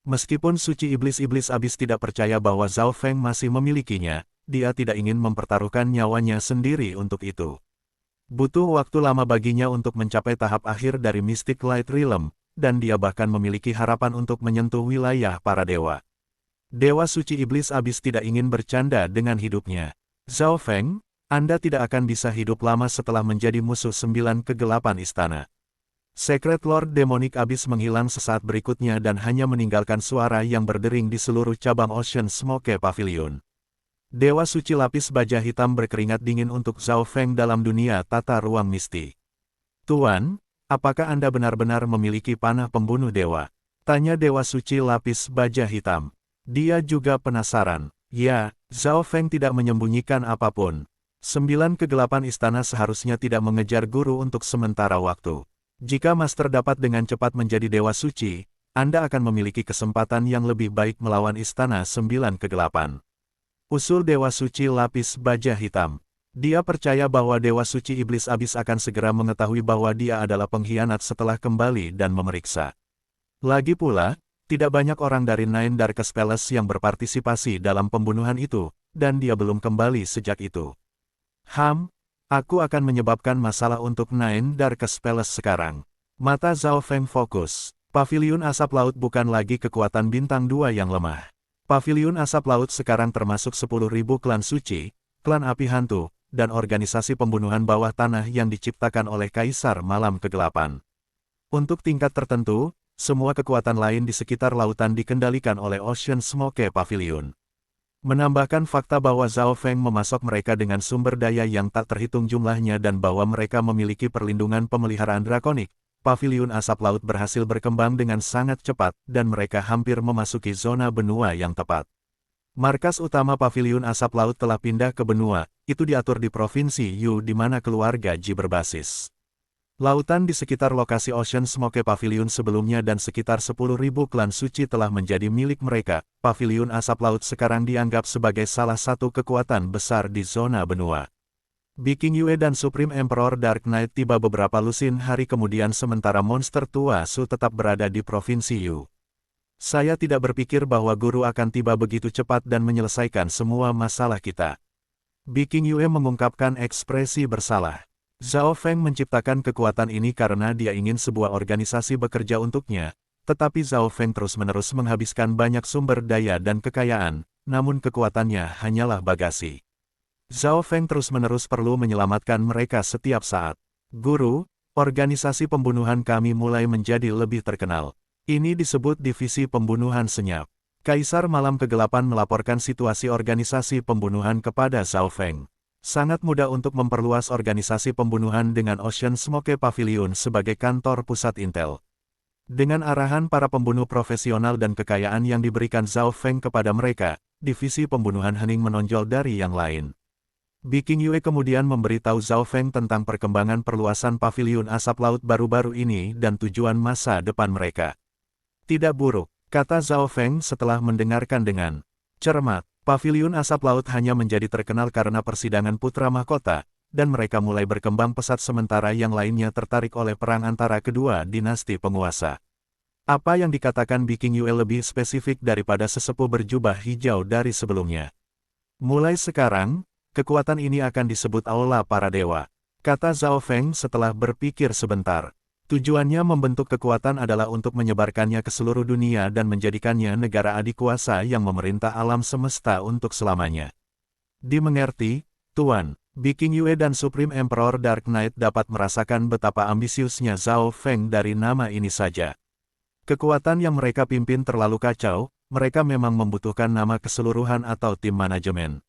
Meskipun Suci Iblis Abyss tidak percaya bahwa Zhao Feng masih memilikinya, dia tidak ingin mempertaruhkan nyawanya sendiri untuk itu. Butuh waktu lama baginya untuk mencapai tahap akhir dari Mystic Light Realm, dan dia bahkan memiliki harapan untuk menyentuh wilayah para dewa. Dewa suci iblis abis tidak ingin bercanda dengan hidupnya. Zhao Feng, Anda tidak akan bisa hidup lama setelah menjadi musuh 9 kegelapan istana. Secret Lord Demonik abis menghilang sesaat berikutnya dan hanya meninggalkan suara yang berdering di seluruh cabang Ocean Smoke Pavilion. Dewa suci lapis baja hitam berkeringat dingin untuk Zhao Feng dalam dunia tata ruang misti. Tuan, apakah Anda benar-benar memiliki panah pembunuh dewa? Tanya Dewa suci lapis baja hitam. Dia juga penasaran. Ya, Zhao Feng tidak menyembunyikan apapun. 9 kegelapan istana seharusnya tidak mengejar guru untuk sementara waktu. Jika Master dapat dengan cepat menjadi dewa suci, Anda akan memiliki kesempatan yang lebih baik melawan istana 9 kegelapan. Usul Dewa Suci lapis baja hitam. Dia percaya bahwa Dewa Suci Iblis Abis akan segera mengetahui bahwa dia adalah pengkhianat setelah kembali dan memeriksa. Lagi pula, tidak banyak orang dari Nine Darkest Palace yang berpartisipasi dalam pembunuhan itu, dan dia belum kembali sejak itu. Aku akan menyebabkan masalah untuk Nine Darkest Palace sekarang. Mata Zhao Feng fokus. Paviliun Asap Laut bukan lagi kekuatan bintang 2 yang lemah. Paviliun Asap Laut sekarang termasuk 10.000 klan suci, klan api hantu, dan organisasi pembunuhan bawah tanah yang diciptakan oleh Kaisar Malam Kegelapan. Untuk tingkat tertentu, semua kekuatan lain di sekitar lautan dikendalikan oleh Ocean Smoke Pavilion. Menambahkan fakta bahwa Zhao Feng memasok mereka dengan sumber daya yang tak terhitung jumlahnya dan bahwa mereka memiliki perlindungan pemeliharaan drakonik, Paviliun Asap Laut berhasil berkembang dengan sangat cepat dan mereka hampir memasuki zona benua yang tepat. Markas utama Paviliun Asap Laut telah pindah ke benua, itu diatur di Provinsi Yu di mana keluarga Ji berbasis. Lautan di sekitar lokasi Ocean Smoke Pavilion sebelumnya dan sekitar 10.000 klan suci telah menjadi milik mereka. Paviliun Asap Laut sekarang dianggap sebagai salah satu kekuatan besar di zona benua. King Yue dan Supreme Emperor Dark Knight tiba beberapa lusin hari kemudian sementara monster tua Su tetap berada di Provinsi Yu. Saya tidak berpikir bahwa guru akan tiba begitu cepat dan menyelesaikan semua masalah kita. King Yue mengungkapkan ekspresi bersalah. Zhao Feng menciptakan kekuatan ini karena dia ingin sebuah organisasi bekerja untuknya, tetapi Zhao Feng terus-menerus menghabiskan banyak sumber daya dan kekayaan, namun kekuatannya hanyalah bagasi. Zhao Feng terus-menerus perlu menyelamatkan mereka setiap saat. Guru, organisasi pembunuhan kami mulai menjadi lebih terkenal. Ini disebut divisi pembunuhan senyap. Kaisar Malam Kegelapan melaporkan situasi organisasi pembunuhan kepada Zhao Feng. Sangat mudah untuk memperluas organisasi pembunuhan dengan Ocean Smoke Pavilion sebagai kantor pusat intel. Dengan arahan para pembunuh profesional dan kekayaan yang diberikan Zhao Feng kepada mereka, divisi pembunuhan hening menonjol dari yang lain. King Yue kemudian memberitahu Zhao Feng tentang perkembangan perluasan Paviliun Asap Laut baru-baru ini dan tujuan masa depan mereka. Tidak buruk, kata Zhao Feng setelah mendengarkan dengan cermat. Paviliun Asap Laut hanya menjadi terkenal karena persidangan putra mahkota, dan mereka mulai berkembang pesat sementara yang lainnya tertarik oleh perang antara kedua dinasti penguasa. Apa yang dikatakan King Yue lebih spesifik daripada sesepuh berjubah hijau dari sebelumnya. Mulai sekarang, kekuatan ini akan disebut Aula Para Dewa, kata Zhao Feng setelah berpikir sebentar. Tujuannya membentuk kekuatan adalah untuk menyebarkannya ke seluruh dunia dan menjadikannya negara adikuasa yang memerintah alam semesta untuk selamanya. Dimengerti, Tuan. King Yue dan Supreme Emperor Dark Knight dapat merasakan betapa ambisiusnya Zhao Feng dari nama ini saja. Kekuatan yang mereka pimpin terlalu kacau, mereka memang membutuhkan nama keseluruhan atau tim manajemen.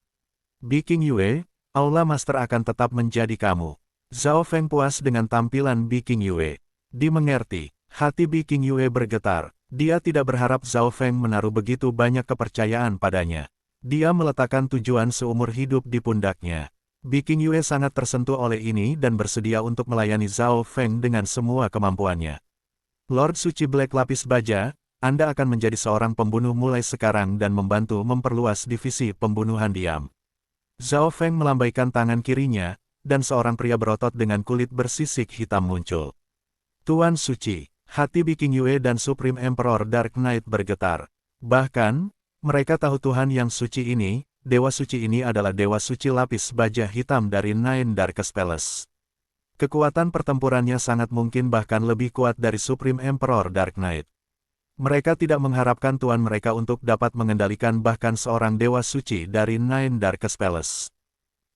King Yue, Aula Master akan tetap menjadi kamu. Zhao Feng puas dengan tampilan King Yue. Dimengerti, hati King Yue bergetar. Dia tidak berharap Zhao Feng menaruh begitu banyak kepercayaan padanya. Dia meletakkan tujuan seumur hidup di pundaknya. King Yue sangat tersentuh oleh ini dan bersedia untuk melayani Zhao Feng dengan semua kemampuannya. Lord Suci Black Lapis Baja, Anda akan menjadi seorang pembunuh mulai sekarang dan membantu memperluas divisi pembunuhan diam. Zhao Feng melambaikan tangan kirinya, dan seorang pria berotot dengan kulit bersisik hitam muncul. Tuan Suci, hati King Yue dan Supreme Emperor Dark Knight bergetar. Bahkan, mereka tahu Tuhan yang suci ini, Dewa Suci ini adalah Dewa Suci Lapis Baja Hitam dari Nine Darkest Palace. Kekuatan pertempurannya sangat mungkin bahkan lebih kuat dari Supreme Emperor Dark Knight. Mereka tidak mengharapkan tuan mereka untuk dapat mengendalikan bahkan seorang dewa suci dari Nine Darkest Palace.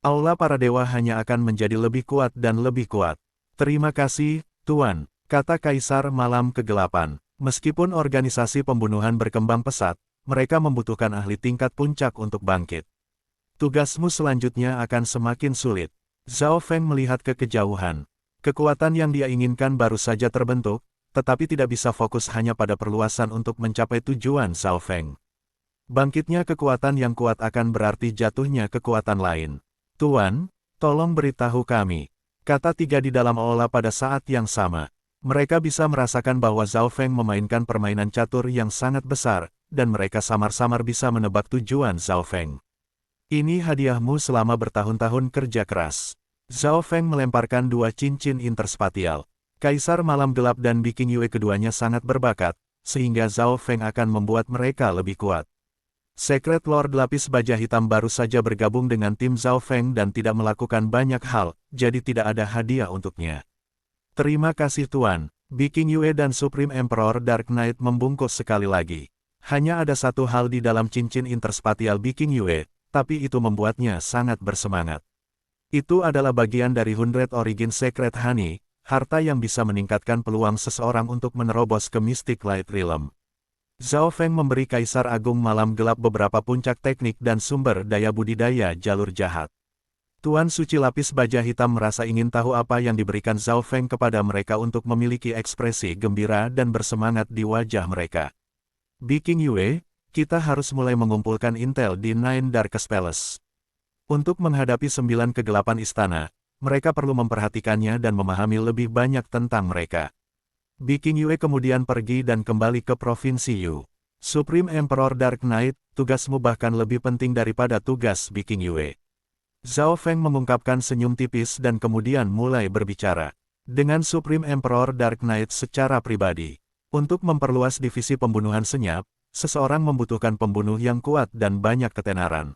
Aula para dewa hanya akan menjadi lebih kuat dan lebih kuat. Terima kasih, Tuan, kata Kaisar Malam Kegelapan. Meskipun organisasi pembunuhan berkembang pesat, mereka membutuhkan ahli tingkat puncak untuk bangkit. Tugasmu selanjutnya akan semakin sulit. Zhao Feng melihat ke kejauhan. Kekuatan yang dia inginkan baru saja terbentuk, tetapi tidak bisa fokus hanya pada perluasan untuk mencapai tujuan Zhao Feng. Bangkitnya kekuatan yang kuat akan berarti jatuhnya kekuatan lain. Tuan, tolong beritahu kami, kata tiga di dalam aula pada saat yang sama. Mereka bisa merasakan bahwa Zhao Feng memainkan permainan catur yang sangat besar, dan mereka samar-samar bisa menebak tujuan Zhao Feng. Ini hadiahmu selama bertahun-tahun kerja keras. Zhao Feng melemparkan dua cincin interspatial. Kaisar Malam Gelap dan Biking Yue keduanya sangat berbakat, sehingga Zhao Feng akan membuat mereka lebih kuat. Secret Lord Lapis Baja Hitam baru saja bergabung dengan tim Zhao Feng dan tidak melakukan banyak hal, jadi tidak ada hadiah untuknya. Terima kasih Tuan, Biking Yue dan Supreme Emperor Dark Knight membungkuk sekali lagi. Hanya ada satu hal di dalam cincin interspatial Biking Yue, tapi itu membuatnya sangat bersemangat. Itu adalah bagian dari 100 Origin Secret Honey, harta yang bisa meningkatkan peluang seseorang untuk menerobos ke Mystic Light Realm. Zhao Feng memberi Kaisar Agung Malam Gelap beberapa puncak teknik dan sumber daya budidaya jalur jahat. Tuan Suci Lapis Baja Hitam merasa ingin tahu apa yang diberikan Zhao Feng kepada mereka untuk memiliki ekspresi gembira dan bersemangat di wajah mereka. Biking Yue, kita harus mulai mengumpulkan intel di Nine Darkest Palace. Untuk menghadapi 9 kegelapan istana, mereka perlu memperhatikannya dan memahami lebih banyak tentang mereka. Biking Yue kemudian pergi dan kembali ke Provinsi Yu. Supreme Emperor Dark Knight, tugasmu bahkan lebih penting daripada tugas Biking Yue. Zhao Feng mengungkapkan senyum tipis dan kemudian mulai berbicara dengan Supreme Emperor Dark Knight secara pribadi. Untuk memperluas divisi pembunuhan senyap, seseorang membutuhkan pembunuh yang kuat dan banyak ketenaran.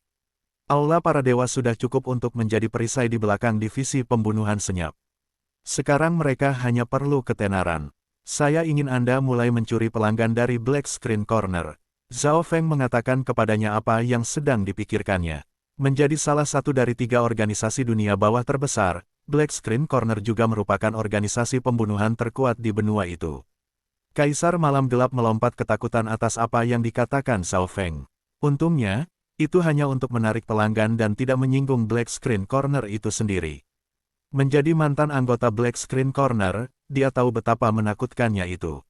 Aula para dewa sudah cukup untuk menjadi perisai di belakang divisi pembunuhan senyap. Sekarang mereka hanya perlu ketenaran. Saya ingin Anda mulai mencuri pelanggan dari Black Screen Corner. Zhao Feng mengatakan kepadanya apa yang sedang dipikirkannya. Menjadi salah satu dari 3 organisasi dunia bawah terbesar, Black Screen Corner juga merupakan organisasi pembunuhan terkuat di benua itu. Kaisar Malam Gelap melompat ketakutan atas apa yang dikatakan Zhao Feng. Untungnya, itu hanya untuk menarik pelanggan dan tidak menyinggung Black Screen Corner itu sendiri. Menjadi mantan anggota Black Screen Corner, dia tahu betapa menakutkannya itu.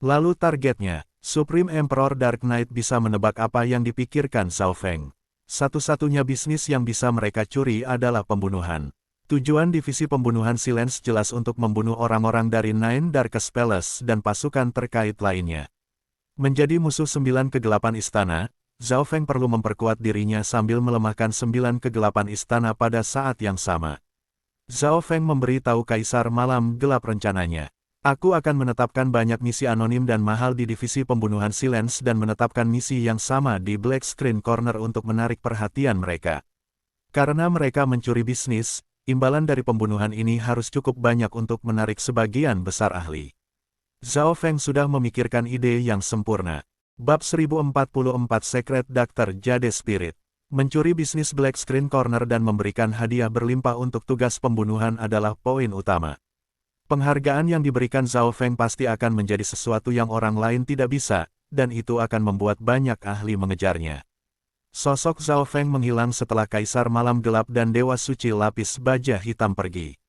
Lalu targetnya, Supreme Emperor Dark Knight bisa menebak apa yang dipikirkan Zhao Feng. Satu-satunya bisnis yang bisa mereka curi adalah pembunuhan. Tujuan divisi pembunuhan Silence jelas untuk membunuh orang-orang dari Nine Darkest Palace dan pasukan terkait lainnya. Menjadi musuh 9 kegelapan istana, Zhao Feng perlu memperkuat dirinya sambil melemahkan 9 kegelapan istana pada saat yang sama. Zhao Feng memberi tahu Kaisar Malam Gelap rencananya. Aku akan menetapkan banyak misi anonim dan mahal di divisi pembunuhan Silence dan menetapkan misi yang sama di Black Screen Corner untuk menarik perhatian mereka. Karena mereka mencuri bisnis, imbalan dari pembunuhan ini harus cukup banyak untuk menarik sebagian besar ahli. Zhao Feng sudah memikirkan ide yang sempurna. Bab 1044 Secret Doctor Jade Spirit. Mencuri bisnis Black Screen Corner dan memberikan hadiah berlimpah untuk tugas pembunuhan adalah poin utama. Penghargaan yang diberikan Zhao Feng pasti akan menjadi sesuatu yang orang lain tidak bisa, dan itu akan membuat banyak ahli mengejarnya. Sosok Zhao Feng menghilang setelah Kaisar Malam Gelap dan Dewa Suci Lapis Baja Hitam pergi.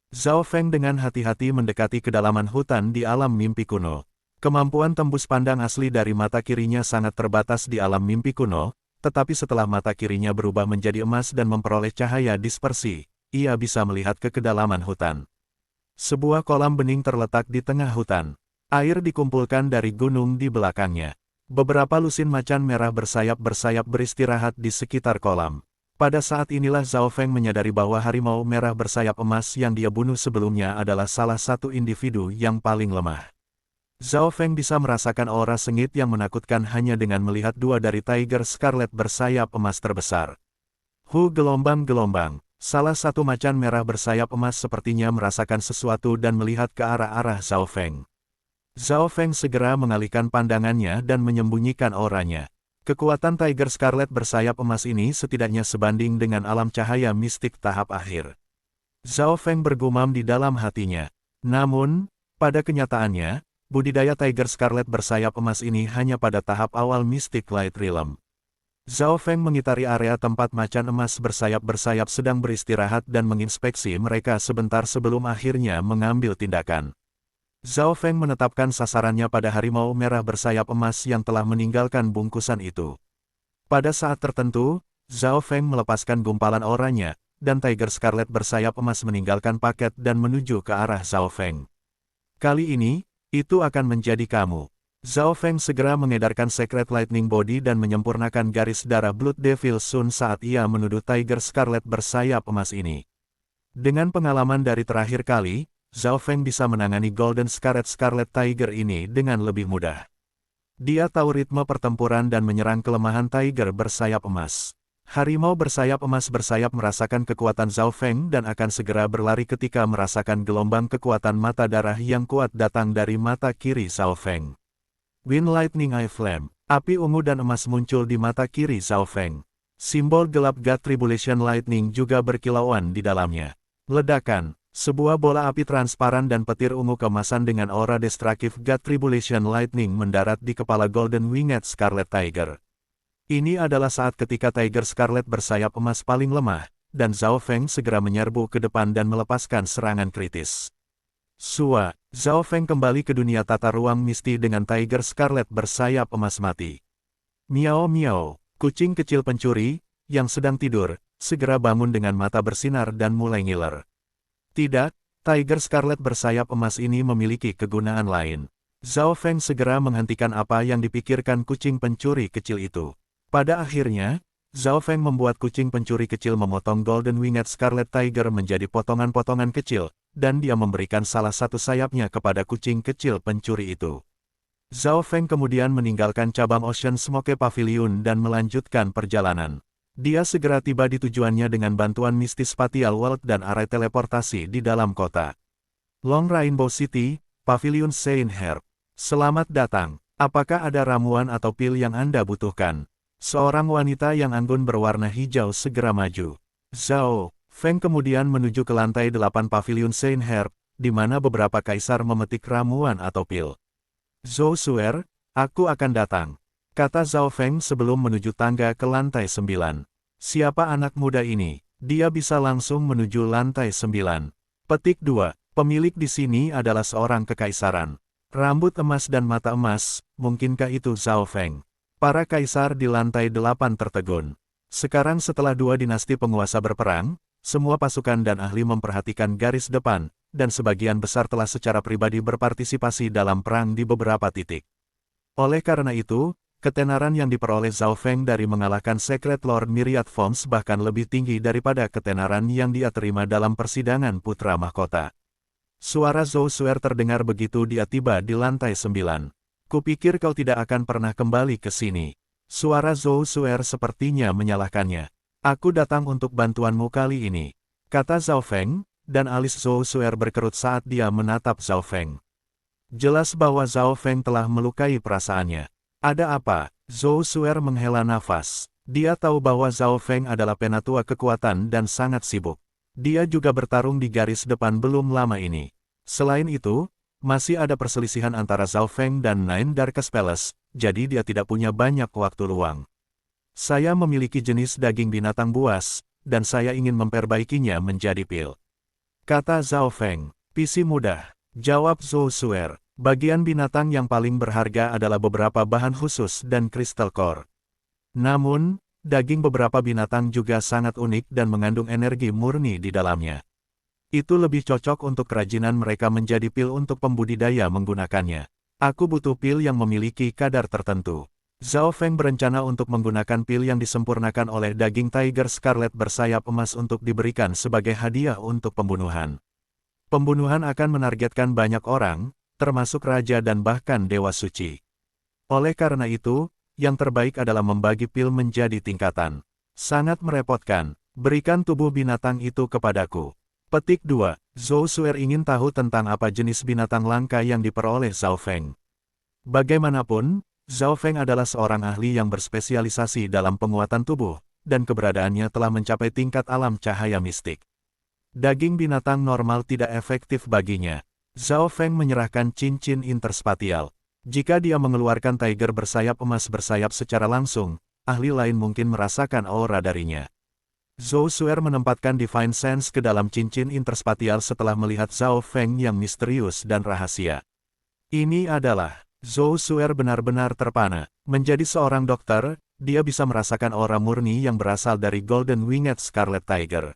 Zhao Feng dengan hati-hati mendekati kedalaman hutan di alam mimpi kuno. Kemampuan tembus pandang asli dari mata kirinya sangat terbatas di alam mimpi kuno, tetapi setelah mata kirinya berubah menjadi emas dan memperoleh cahaya dispersi, ia bisa melihat ke kedalaman hutan. Sebuah kolam bening terletak di tengah hutan. Air dikumpulkan dari gunung di belakangnya. Beberapa lusin macan merah bersayap-bersayap beristirahat di sekitar kolam. Pada saat inilah Zhao Feng menyadari bahwa harimau merah bersayap emas yang dia bunuh sebelumnya adalah salah satu individu yang paling lemah. Zhao Feng bisa merasakan aura sengit yang menakutkan hanya dengan melihat 2 dari Tiger Scarlet bersayap emas terbesar. Gelombang-gelombang. Salah satu macan merah bersayap emas sepertinya merasakan sesuatu dan melihat ke arah-arah Zhao Feng. Zhao Feng segera mengalihkan pandangannya dan menyembunyikan auranya. Kekuatan Tiger Scarlet bersayap emas ini setidaknya sebanding dengan alam cahaya mistik tahap akhir. Zhao Feng bergumam di dalam hatinya. Namun, pada kenyataannya, budidaya Tiger Scarlet bersayap emas ini hanya pada tahap awal Mystic Light Realm. Zhao Feng mengitari area tempat macan emas bersayap-bersayap sedang beristirahat dan menginspeksi mereka sebentar sebelum akhirnya mengambil tindakan. Zhao Feng menetapkan sasarannya pada harimau merah bersayap emas yang telah meninggalkan bungkusan itu. Pada saat tertentu, Zhao Feng melepaskan gumpalan auranya, dan Tiger Scarlet bersayap emas meninggalkan paket dan menuju ke arah Zhao Feng. Kali ini, itu akan menjadi kamu. Zhao Feng segera mengedarkan Secret Lightning Body dan menyempurnakan garis darah Blood Devil Sun saat ia menuduh Tiger Scarlet bersayap emas ini. Dengan pengalaman dari terakhir kali, Zhao Feng bisa menangani Golden Scarlet Tiger ini dengan lebih mudah. Dia tahu ritme pertempuran dan menyerang kelemahan Tiger bersayap emas. Harimau bersayap emas bersayap merasakan kekuatan Zhao Feng dan akan segera berlari ketika merasakan gelombang kekuatan mata darah yang kuat datang dari mata kiri Zhao Feng. Wind Lightning Eye Flame, api ungu dan emas muncul di mata kiri Zhao Feng. Simbol gelap God Tribulation Lightning juga berkilauan di dalamnya. Ledakan, sebuah bola api transparan dan petir ungu kemasan dengan aura destruktif God Tribulation Lightning mendarat di kepala Golden Winged Scarlet Tiger. Ini adalah saat ketika Tiger Scarlet bersayap emas paling lemah, dan Zhao Feng segera menyerbu ke depan dan melepaskan serangan kritis. Zhao Feng kembali ke dunia tata ruang misti dengan Tiger Scarlet bersayap emas mati. Miao miao, kucing kecil pencuri, yang sedang tidur, segera bangun dengan mata bersinar dan mulai ngiler. Tidak, Tiger Scarlet bersayap emas ini memiliki kegunaan lain. Zhao Feng segera menghentikan apa yang dipikirkan kucing pencuri kecil itu. Pada akhirnya, Zhao Feng membuat kucing pencuri kecil memotong Golden Winged Scarlet Tiger menjadi potongan-potongan kecil, dan dia memberikan salah satu sayapnya kepada kucing kecil pencuri itu. Zhao Feng kemudian meninggalkan cabang Ocean Smoke Pavilion dan melanjutkan perjalanan. Dia segera tiba di tujuannya dengan bantuan mistis Spatial World dan arai teleportasi di dalam kota. Long Rainbow City, Pavilion Saint Herb. Selamat datang. Apakah ada ramuan atau pil yang Anda butuhkan? Seorang wanita yang anggun berwarna hijau segera maju. Zhao Feng kemudian menuju ke lantai 8 Pavilion Saint Herb, di mana beberapa kaisar memetik ramuan atau pil. Zhou Suer, aku akan datang, kata Zhao Feng sebelum menuju tangga ke lantai 9. Siapa anak muda ini? Dia bisa langsung menuju lantai 9. Petik 2. Pemilik di sini adalah seorang kekaisaran. Rambut emas dan mata emas, mungkinkah itu Zhao Feng? Para kaisar di lantai 8 tertegun. Sekarang setelah dua dinasti penguasa berperang, semua pasukan dan ahli memperhatikan garis depan, dan sebagian besar telah secara pribadi berpartisipasi dalam perang di beberapa titik. Oleh karena itu, ketenaran yang diperoleh Zhao Feng dari mengalahkan Secret Lord Myriad Forms bahkan lebih tinggi daripada ketenaran yang dia terima dalam persidangan putra mahkota. Suara Zhou Suer terdengar begitu dia tiba di lantai 9. Kupikir kau tidak akan pernah kembali ke sini. Suara Zhou Suer sepertinya menyalahkannya. Aku datang untuk bantuanmu kali ini, kata Zhao Feng, dan alis Zhou Suer berkerut saat dia menatap Zhao Feng. Jelas bahwa Zhao Feng telah melukai perasaannya. Ada apa? Zhou Suer menghela nafas. Dia tahu bahwa Zhao Feng adalah penatua kekuatan dan sangat sibuk. Dia juga bertarung di garis depan belum lama ini. Selain itu, masih ada perselisihan antara Zhao Feng dan Nine Darkest Palace, jadi dia tidak punya banyak waktu luang. Saya memiliki jenis daging binatang buas, dan saya ingin memperbaikinya menjadi pil, kata Zhao Feng. Pisi mudah, jawab Zhou Suer. Bagian binatang yang paling berharga adalah beberapa bahan khusus dan kristal core. Namun, daging beberapa binatang juga sangat unik dan mengandung energi murni di dalamnya. Itu lebih cocok untuk kerajinan mereka menjadi pil untuk pembudidaya menggunakannya. Aku butuh pil yang memiliki kadar tertentu. Zhao Feng berencana untuk menggunakan pil yang disempurnakan oleh daging Tiger Scarlet bersayap emas untuk diberikan sebagai hadiah untuk pembunuhan. Pembunuhan akan menargetkan banyak orang, termasuk raja dan bahkan dewa suci. Oleh karena itu, yang terbaik adalah membagi pil menjadi tingkatan. Sangat merepotkan, Berikan tubuh binatang itu kepadaku. Petik 2. Zhou Suer ingin tahu tentang apa jenis binatang langka yang diperoleh Zhao Feng. Bagaimanapun, Zhao Feng adalah seorang ahli yang berspesialisasi dalam penguatan tubuh, dan keberadaannya telah mencapai tingkat alam cahaya mistik. Daging binatang normal tidak efektif baginya. Zhao Feng menyerahkan cincin interspatial. Jika dia mengeluarkan tiger bersayap emas bersayap secara langsung, ahli lain mungkin merasakan aura darinya. Zhou Suer menempatkan Divine Sense ke dalam cincin interspatial setelah melihat Zhao Feng yang misterius dan rahasia. Ini adalah, Zhou Suer benar-benar terpana. Menjadi seorang dokter, dia bisa merasakan aura murni yang berasal dari Golden Winged Scarlet Tiger.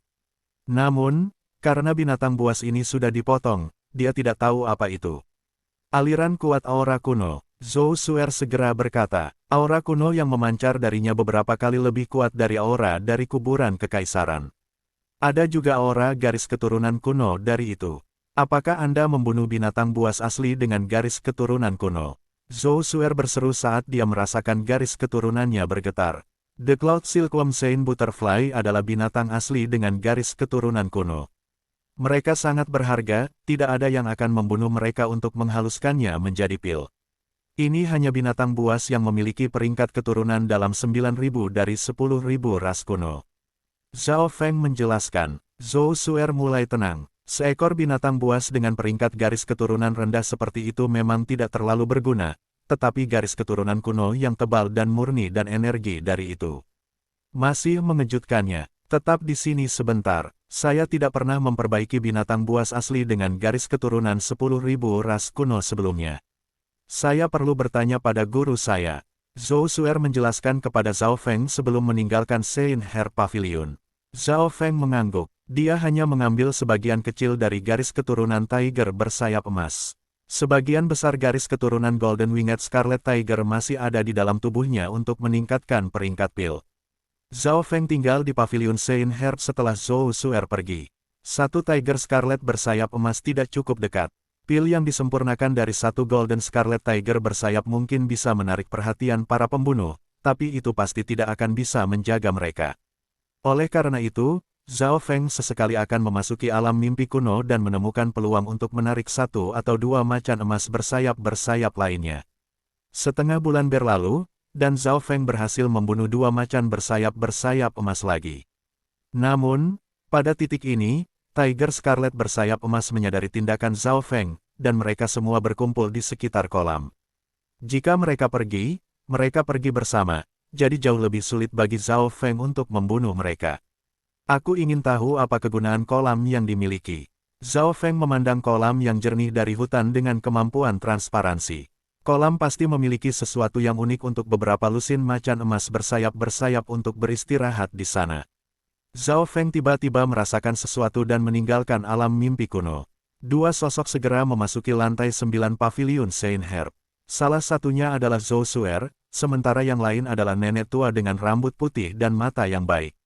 Namun, karena binatang buas ini sudah dipotong, dia tidak tahu apa itu. Aliran kuat aura kuno. Zhou Suer segera berkata, aura kuno yang memancar darinya beberapa kali lebih kuat dari aura dari kuburan kekaisaran. Ada juga aura garis keturunan kuno dari itu. Apakah Anda membunuh binatang buas asli dengan garis keturunan kuno? Zhou Suer berseru saat dia merasakan garis keturunannya bergetar. The Cloud Silkworm Saint Butterfly adalah binatang asli dengan garis keturunan kuno. Mereka sangat berharga, tidak ada yang akan membunuh mereka untuk menghaluskannya menjadi pil. Ini hanya binatang buas yang memiliki peringkat keturunan dalam 9.000 dari 10.000 ras kuno. Zhao Feng menjelaskan. Zhou Suer mulai tenang. Seekor binatang buas dengan peringkat garis keturunan rendah seperti itu memang tidak terlalu berguna, tetapi garis keturunan kuno yang tebal dan murni dan energi dari itu masih mengejutkannya. Tetap di sini sebentar. Saya tidak pernah memperbaiki binatang buas asli dengan garis keturunan 10.000 ras kuno sebelumnya. Saya perlu bertanya pada guru saya. Zhou Suer menjelaskan kepada Zhao Feng sebelum meninggalkan Saint Her Pavilion. Zhao Feng mengangguk. Dia hanya mengambil sebagian kecil dari garis keturunan Tiger bersayap emas. Sebagian besar garis keturunan Golden Winged Scarlet Tiger masih ada di dalam tubuhnya untuk meningkatkan peringkat pil. Zhao Feng tinggal di Pavilion Saint Her setelah Zhou Suer pergi. Satu Tiger Scarlet bersayap emas tidak cukup dekat. Pil yang disempurnakan dari satu Golden Scarlet Tiger bersayap mungkin bisa menarik perhatian para pembunuh, tapi itu pasti tidak akan bisa menjaga mereka. Oleh karena itu, Zhao Feng sesekali akan memasuki alam mimpi kuno dan menemukan peluang untuk menarik satu atau dua macan emas bersayap-bersayap lainnya. Setengah bulan berlalu, dan Zhao Feng berhasil membunuh dua macan bersayap-bersayap emas lagi. Namun, pada titik ini, Tiger Scarlet bersayap emas menyadari tindakan Zhao Feng, dan mereka semua berkumpul di sekitar kolam. Jika mereka pergi bersama, jadi jauh lebih sulit bagi Zhao Feng untuk membunuh mereka. Aku ingin tahu apa kegunaan kolam yang dimiliki. Zhao Feng memandang kolam yang jernih dari hutan dengan kemampuan transparansi. Kolam pasti memiliki sesuatu yang unik untuk beberapa lusin macan emas bersayap-bersayap untuk beristirahat di sana. Zhao Feng tiba-tiba merasakan sesuatu dan meninggalkan alam mimpi kuno. Dua sosok segera memasuki lantai 9 Pavilion Saint Her. Salah satunya adalah Zhou Suer, sementara yang lain adalah nenek tua dengan rambut putih dan mata yang baik.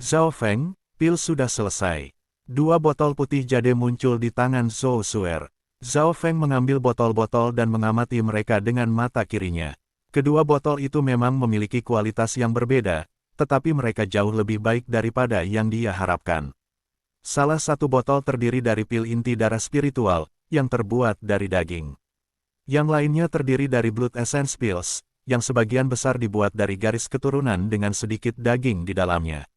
Zhao Feng, pil sudah selesai. Dua botol putih jade muncul di tangan Zhou Suer. Zhao Feng mengambil botol-botol dan mengamati mereka dengan mata kirinya. Kedua botol itu memang memiliki kualitas yang berbeda, tetapi mereka jauh lebih baik daripada yang dia harapkan. Salah satu botol terdiri dari pil inti darah spiritual, yang terbuat dari daging. Yang lainnya terdiri dari Blood Essence Pills, yang sebagian besar dibuat dari garis keturunan dengan sedikit daging di dalamnya.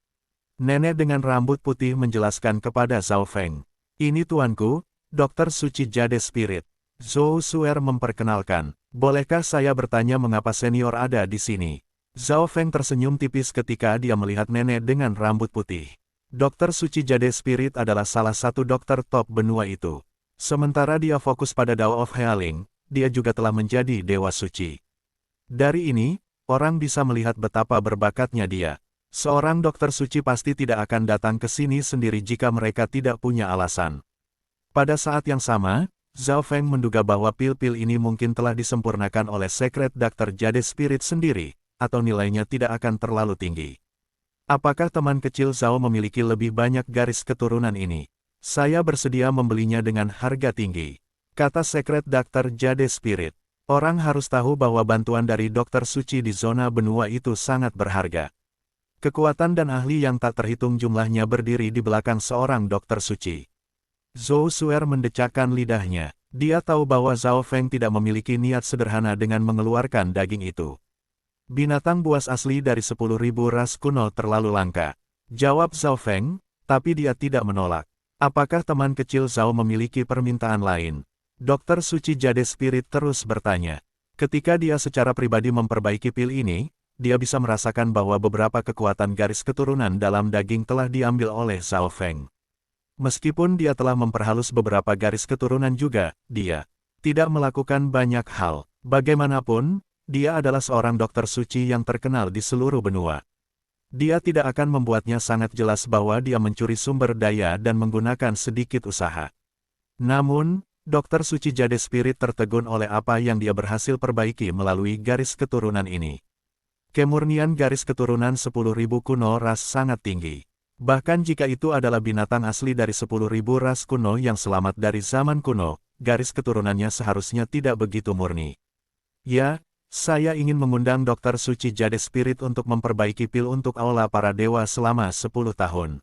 Nenek dengan rambut putih menjelaskan kepada Zhao Feng. Ini tuanku, Dokter Suci Jade Spirit. Zhou Suer memperkenalkan. Bolehkah saya bertanya mengapa senior ada di sini? Zhao Feng tersenyum tipis ketika dia melihat nenek dengan rambut putih. Dokter Suci Jade Spirit adalah salah satu dokter top benua itu. Sementara dia fokus pada Dao of Healing, dia juga telah menjadi Dewa Suci. Dari ini, orang bisa melihat betapa berbakatnya dia. Seorang dokter suci pasti tidak akan datang ke sini sendiri jika mereka tidak punya alasan. Pada saat yang sama, Zhao Feng menduga bahwa pil-pil ini mungkin telah disempurnakan oleh Secret Dr. Jade Spirit sendiri, atau nilainya tidak akan terlalu tinggi. Apakah teman kecil Zhao memiliki lebih banyak garis keturunan ini? Saya bersedia membelinya dengan harga tinggi, kata Secret Dr. Jade Spirit. Orang harus tahu bahwa bantuan dari dokter suci di zona benua itu sangat berharga. Kekuatan dan ahli yang tak terhitung jumlahnya berdiri di belakang seorang dokter suci. Zhou Suer mendecakkan lidahnya. Dia tahu bahwa Zhao Feng tidak memiliki niat sederhana dengan mengeluarkan daging itu. Binatang buas asli dari 10.000 ras kuno terlalu langka. Jawab Zhao Feng, tapi dia tidak menolak. Apakah teman kecil Zhao memiliki permintaan lain? Dokter suci Jade Spirit terus bertanya. Ketika dia secara pribadi memperbaiki pil ini, dia bisa merasakan bahwa beberapa kekuatan garis keturunan dalam daging telah diambil oleh Zhao Feng. Meskipun dia telah memperhalus beberapa garis keturunan juga, dia tidak melakukan banyak hal. Bagaimanapun, dia adalah seorang dokter suci yang terkenal di seluruh benua. Dia tidak akan membuatnya sangat jelas bahwa dia mencuri sumber daya dan menggunakan sedikit usaha. Namun, dokter suci Jade Spirit tertegun oleh apa yang dia berhasil perbaiki melalui garis keturunan ini. Kemurnian garis keturunan 10.000 kuno ras sangat tinggi. Bahkan jika itu adalah binatang asli dari 10.000 ras kuno yang selamat dari zaman kuno, garis keturunannya seharusnya tidak begitu murni. Ya, saya ingin mengundang dokter suci Jade Spirit untuk memperbaiki pil untuk aula para dewa selama 10 tahun.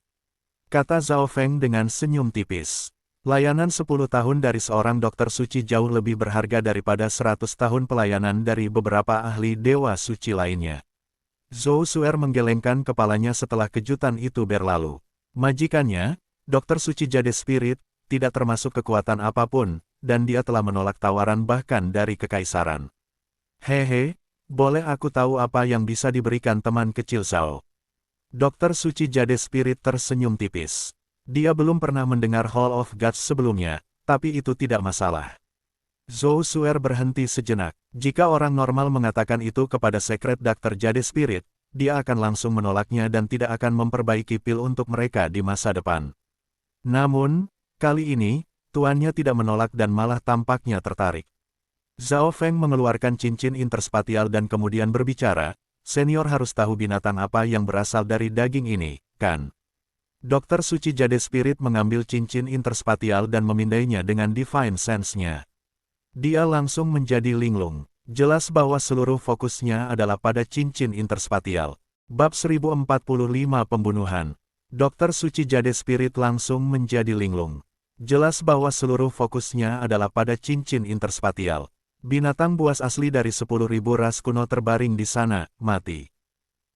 Kata Zhao Feng dengan senyum tipis. Layanan 10 tahun dari seorang dokter suci jauh lebih berharga daripada 100 tahun pelayanan dari beberapa ahli dewa suci lainnya. Zhou Suer menggelengkan kepalanya setelah kejutan itu berlalu. Majikannya, dokter suci Jade Spirit, tidak termasuk kekuatan apapun, dan dia telah menolak tawaran bahkan dari kekaisaran. Hehe, boleh aku tahu apa yang bisa diberikan teman kecil Zhao? Dokter suci Jade Spirit tersenyum tipis. Dia belum pernah mendengar Hall of Gods sebelumnya, tapi itu tidak masalah. Zhou Suer berhenti sejenak. Jika orang normal mengatakan itu kepada Secret Doctor Jade Spirit, dia akan langsung menolaknya dan tidak akan memperbaiki pil untuk mereka di masa depan. Namun, kali ini, tuannya tidak menolak dan malah tampaknya tertarik. Zhao Feng mengeluarkan cincin interspatial dan kemudian berbicara, senior harus tahu binatang apa yang berasal dari daging ini, kan? Dokter suci Jade Spirit mengambil cincin interspatial dan memindainya dengan Divine Sense-nya. Dia langsung menjadi linglung. Jelas bahwa seluruh fokusnya adalah pada cincin interspatial. Bab 1045 Pembunuhan. Dokter suci Jade Spirit langsung menjadi linglung. Jelas bahwa seluruh fokusnya adalah pada cincin interspatial. Binatang buas asli dari 10.000 ras kuno terbaring di sana, mati.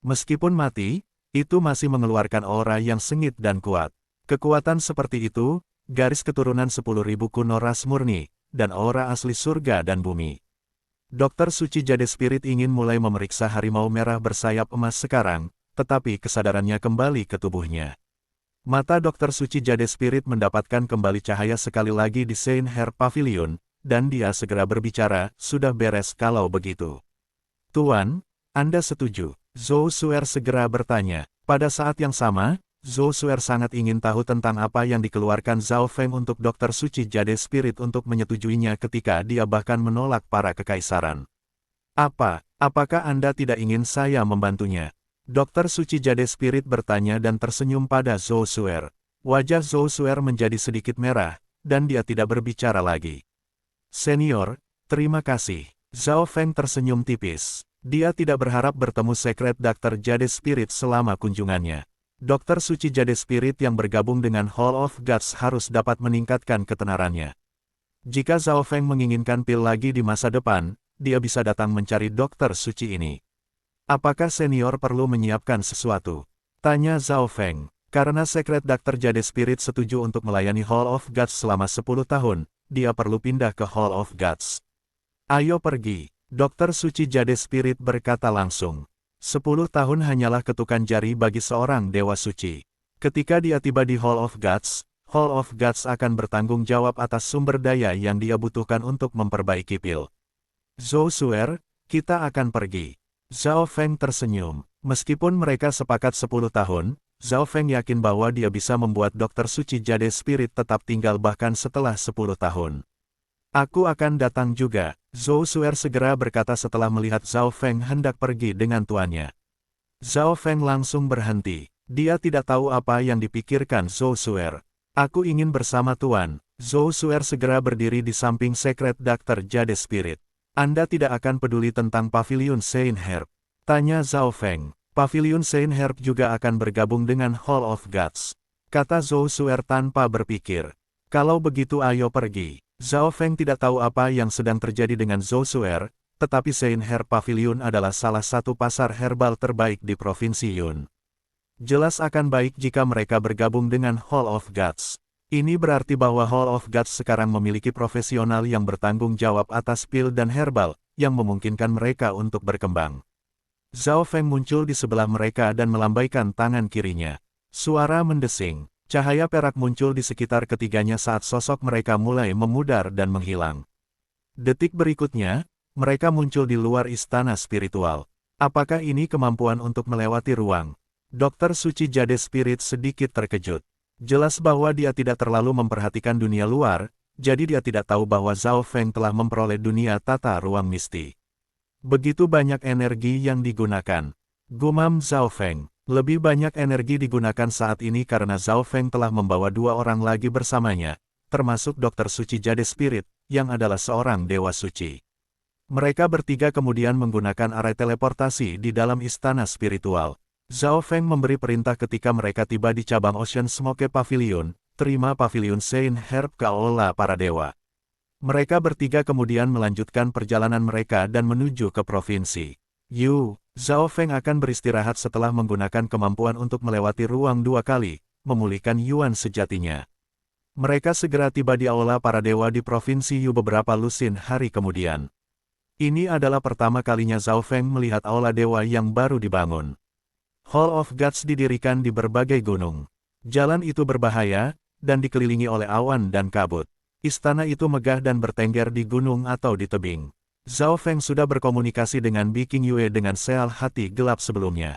Meskipun mati, itu masih mengeluarkan aura yang sengit dan kuat. Kekuatan seperti itu, garis keturunan 10.000 kuno ras murni, dan aura asli surga dan bumi. Dokter suci Jade Spirit ingin mulai memeriksa harimau merah bersayap emas sekarang, tetapi kesadarannya kembali ke tubuhnya. Mata dokter suci Jade Spirit mendapatkan kembali cahaya sekali lagi di Saint Her Pavilion, dan dia segera berbicara, sudah beres kalau begitu. Tuan, Anda setuju? Zhou Suer segera bertanya. Pada saat yang sama, Zhou Suer sangat ingin tahu tentang apa yang dikeluarkan Zhao Feng untuk dokter suci Jade Spirit untuk menyetujuinya ketika dia bahkan menolak para kekaisaran. Apakah Anda tidak ingin saya membantunya? Dokter suci Jade Spirit bertanya dan tersenyum pada Zhou Suer. Wajah Zhou Suer menjadi sedikit merah, dan dia tidak berbicara lagi. Senior, terima kasih. Zhao Feng tersenyum tipis. Dia tidak berharap bertemu Secret Doctor Jade Spirit selama kunjungannya. Dokter suci Jade Spirit yang bergabung dengan Hall of Gods harus dapat meningkatkan ketenarannya. Jika Zhao Feng menginginkan pil lagi di masa depan, dia bisa datang mencari dokter suci ini. Apakah senior perlu menyiapkan sesuatu? Tanya Zhao Feng. Karena Secret Doctor Jade Spirit setuju untuk melayani Hall of Gods selama 10 tahun, dia perlu pindah ke Hall of Gods. Ayo pergi. Dokter suci Jade Spirit berkata langsung. 10 tahun hanyalah ketukan jari bagi seorang dewa suci. Ketika dia tiba di Hall of Gods akan bertanggung jawab atas sumber daya yang dia butuhkan untuk memperbaiki pil. Zhou Suer, kita akan pergi. Zhao Feng tersenyum. Meskipun mereka sepakat 10 tahun, Zhao Feng yakin bahwa dia bisa membuat dokter suci Jade Spirit tetap tinggal bahkan setelah 10 tahun. Aku akan datang juga, Zhou Suer segera berkata setelah melihat Zhao Feng hendak pergi dengan tuannya. Zhao Feng langsung berhenti. Dia tidak tahu apa yang dipikirkan Zhou Suer. Aku ingin bersama tuan. Zhou Suer segera berdiri di samping Secret Doctor Jade Spirit. Anda tidak akan peduli tentang Pavilion Saint Herb? Tanya Zhao Feng. Pavilion Saint Herb juga akan bergabung dengan Hall of Gods, kata Zhou Suer tanpa berpikir. Kalau begitu ayo pergi. Zhao Feng tidak tahu apa yang sedang terjadi dengan Zhou Suer, tetapi Saint Herb Pavilion adalah salah satu pasar herbal terbaik di Provinsi Yun. Jelas akan baik jika mereka bergabung dengan Hall of Gods. Ini berarti bahwa Hall of Gods sekarang memiliki profesional yang bertanggung jawab atas pil dan herbal, yang memungkinkan mereka untuk berkembang. Zhao Feng muncul di sebelah mereka dan melambaikan tangan kirinya. Suara mendesing, cahaya perak muncul di sekitar ketiganya saat sosok mereka mulai memudar dan menghilang. Detik berikutnya, mereka muncul di luar istana spiritual. Apakah ini kemampuan untuk melewati ruang? Dokter Suci Jade Spirit sedikit terkejut. Jelas bahwa dia tidak terlalu memperhatikan dunia luar, jadi dia tidak tahu bahwa Zhao Feng telah memperoleh dunia tata ruang misti. Begitu banyak energi yang digunakan. Gumam Zhao Feng. Lebih banyak energi digunakan saat ini karena Zhao Feng telah membawa dua orang lagi bersamanya, termasuk Dokter Suci Jade Spirit, yang adalah seorang dewa suci. Mereka bertiga kemudian menggunakan arai teleportasi di dalam istana spiritual. Zhao Feng memberi perintah ketika mereka tiba di cabang Ocean Smoke Pavilion, terima Pavilion Saint Herb ke aula para dewa. Mereka bertiga kemudian melanjutkan perjalanan mereka dan menuju ke provinsi Yu. Zhao Feng akan beristirahat setelah menggunakan kemampuan untuk melewati ruang dua kali, memulihkan Yuan sejatinya. Mereka segera tiba di aula para dewa di provinsi Yu beberapa lusin hari kemudian. Ini adalah pertama kalinya Zhao Feng melihat aula dewa yang baru dibangun. Hall of Gods didirikan di berbagai gunung. Jalan itu berbahaya, dan dikelilingi oleh awan dan kabut. Istana itu megah dan bertengger di gunung atau di tebing. Zhao Feng sudah berkomunikasi dengan Bi King Yue dengan sel hati gelap sebelumnya.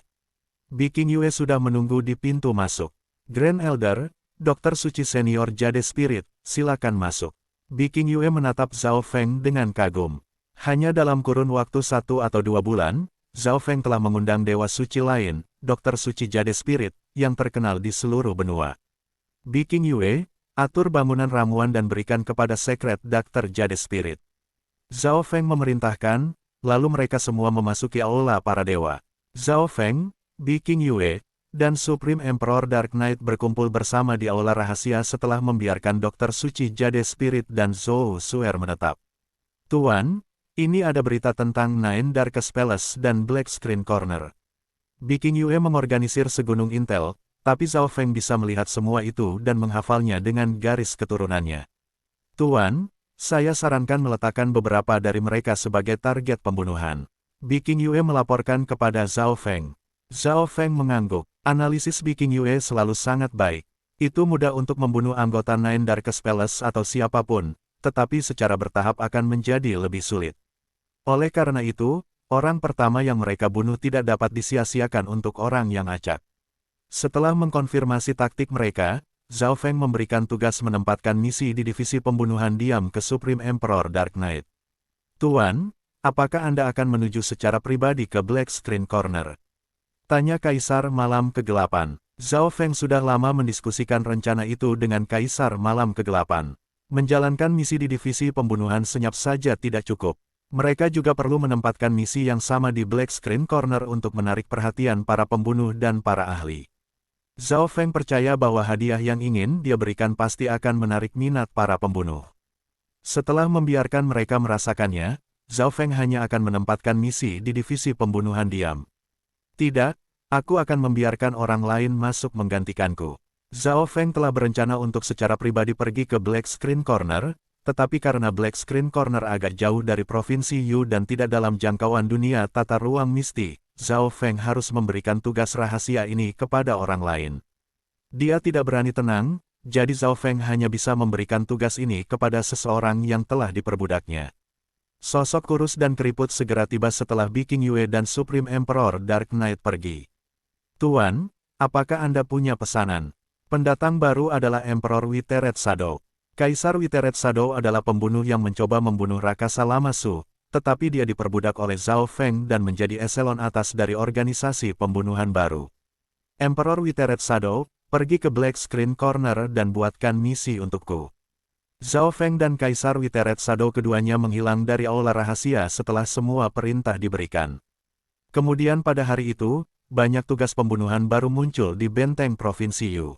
Bi King Yue sudah menunggu di pintu masuk. Grand Elder, Dokter Suci Senior Jade Spirit, silakan masuk. Bi King Yue menatap Zhao Feng dengan kagum. Hanya dalam kurun waktu 1 atau 2 bulan, Zhao Feng telah mengundang dewa suci lain, Dokter Suci Jade Spirit, yang terkenal di seluruh benua. Bi King Yue, atur bangunan ramuan dan berikan kepada Secret Dokter Jade Spirit. Zhao Feng memerintahkan, lalu mereka semua memasuki aula para dewa. Zhao Feng, Bi King Yue, dan Supreme Emperor Dark Knight berkumpul bersama di aula rahasia setelah membiarkan Dokter Suci Jade Spirit dan Zhou Suer menetap. Tuan, ini ada berita tentang Nine Darkest Palace dan Black Screen Corner. Bi King Yue mengorganisir segunung intel, tapi Zhao Feng bisa melihat semua itu dan menghafalnya dengan garis keturunannya. Tuan, saya sarankan meletakkan beberapa dari mereka sebagai target pembunuhan. Bi King Yue melaporkan kepada Zhao Feng. Zhao Feng mengangguk. Analisis Bi King Yue selalu sangat baik. Itu mudah untuk membunuh anggota Nine Darkest Palace atau siapapun, tetapi secara bertahap akan menjadi lebih sulit. Oleh karena itu, orang pertama yang mereka bunuh tidak dapat disia-siakan untuk orang yang acak. Setelah mengkonfirmasi taktik mereka, Zhao Feng memberikan tugas menempatkan misi di divisi pembunuhan diam ke Supreme Emperor Dark Knight. Tuan, apakah Anda akan menuju secara pribadi ke Black Screen Corner? Tanya Kaisar Malam Kegelapan. Zhao Feng sudah lama mendiskusikan rencana itu dengan Kaisar Malam Kegelapan. Menjalankan misi di divisi pembunuhan senyap saja tidak cukup. Mereka juga perlu menempatkan misi yang sama di Black Screen Corner untuk menarik perhatian para pembunuh dan para ahli. Zhao Feng percaya bahwa hadiah yang ingin dia berikan pasti akan menarik minat para pembunuh. Setelah membiarkan mereka merasakannya, Zhao Feng hanya akan menempatkan misi di divisi pembunuhan diam. Tidak, aku akan membiarkan orang lain masuk menggantikanku. Zhao Feng telah berencana untuk secara pribadi pergi ke Black Screen Corner, tetapi karena Black Screen Corner agak jauh dari provinsi Yu dan tidak dalam jangkauan dunia tata ruang misti, Zhao Feng harus memberikan tugas rahasia ini kepada orang lain. Dia tidak berani tenang, jadi Zhao Feng hanya bisa memberikan tugas ini kepada seseorang yang telah diperbudaknya. Sosok kurus dan keriput segera tiba setelah Bi King Yue dan Supreme Emperor Dark Knight pergi. Tuan, apakah Anda punya pesanan? Pendatang baru adalah Emperor Witeret Shadow. Kaisar Witeret Shadow adalah pembunuh yang mencoba membunuh Rakasa Lama Su, tetapi dia diperbudak oleh Zhao Feng dan menjadi eselon atas dari organisasi pembunuhan baru. Emperor Witeret Shadow, pergi ke Black Screen Corner dan buatkan misi untukku. Zhao Feng dan Kaisar Witeret Shadow keduanya menghilang dari aula rahasia setelah semua perintah diberikan. Kemudian pada hari itu, banyak tugas pembunuhan baru muncul di benteng Provinsi Yu.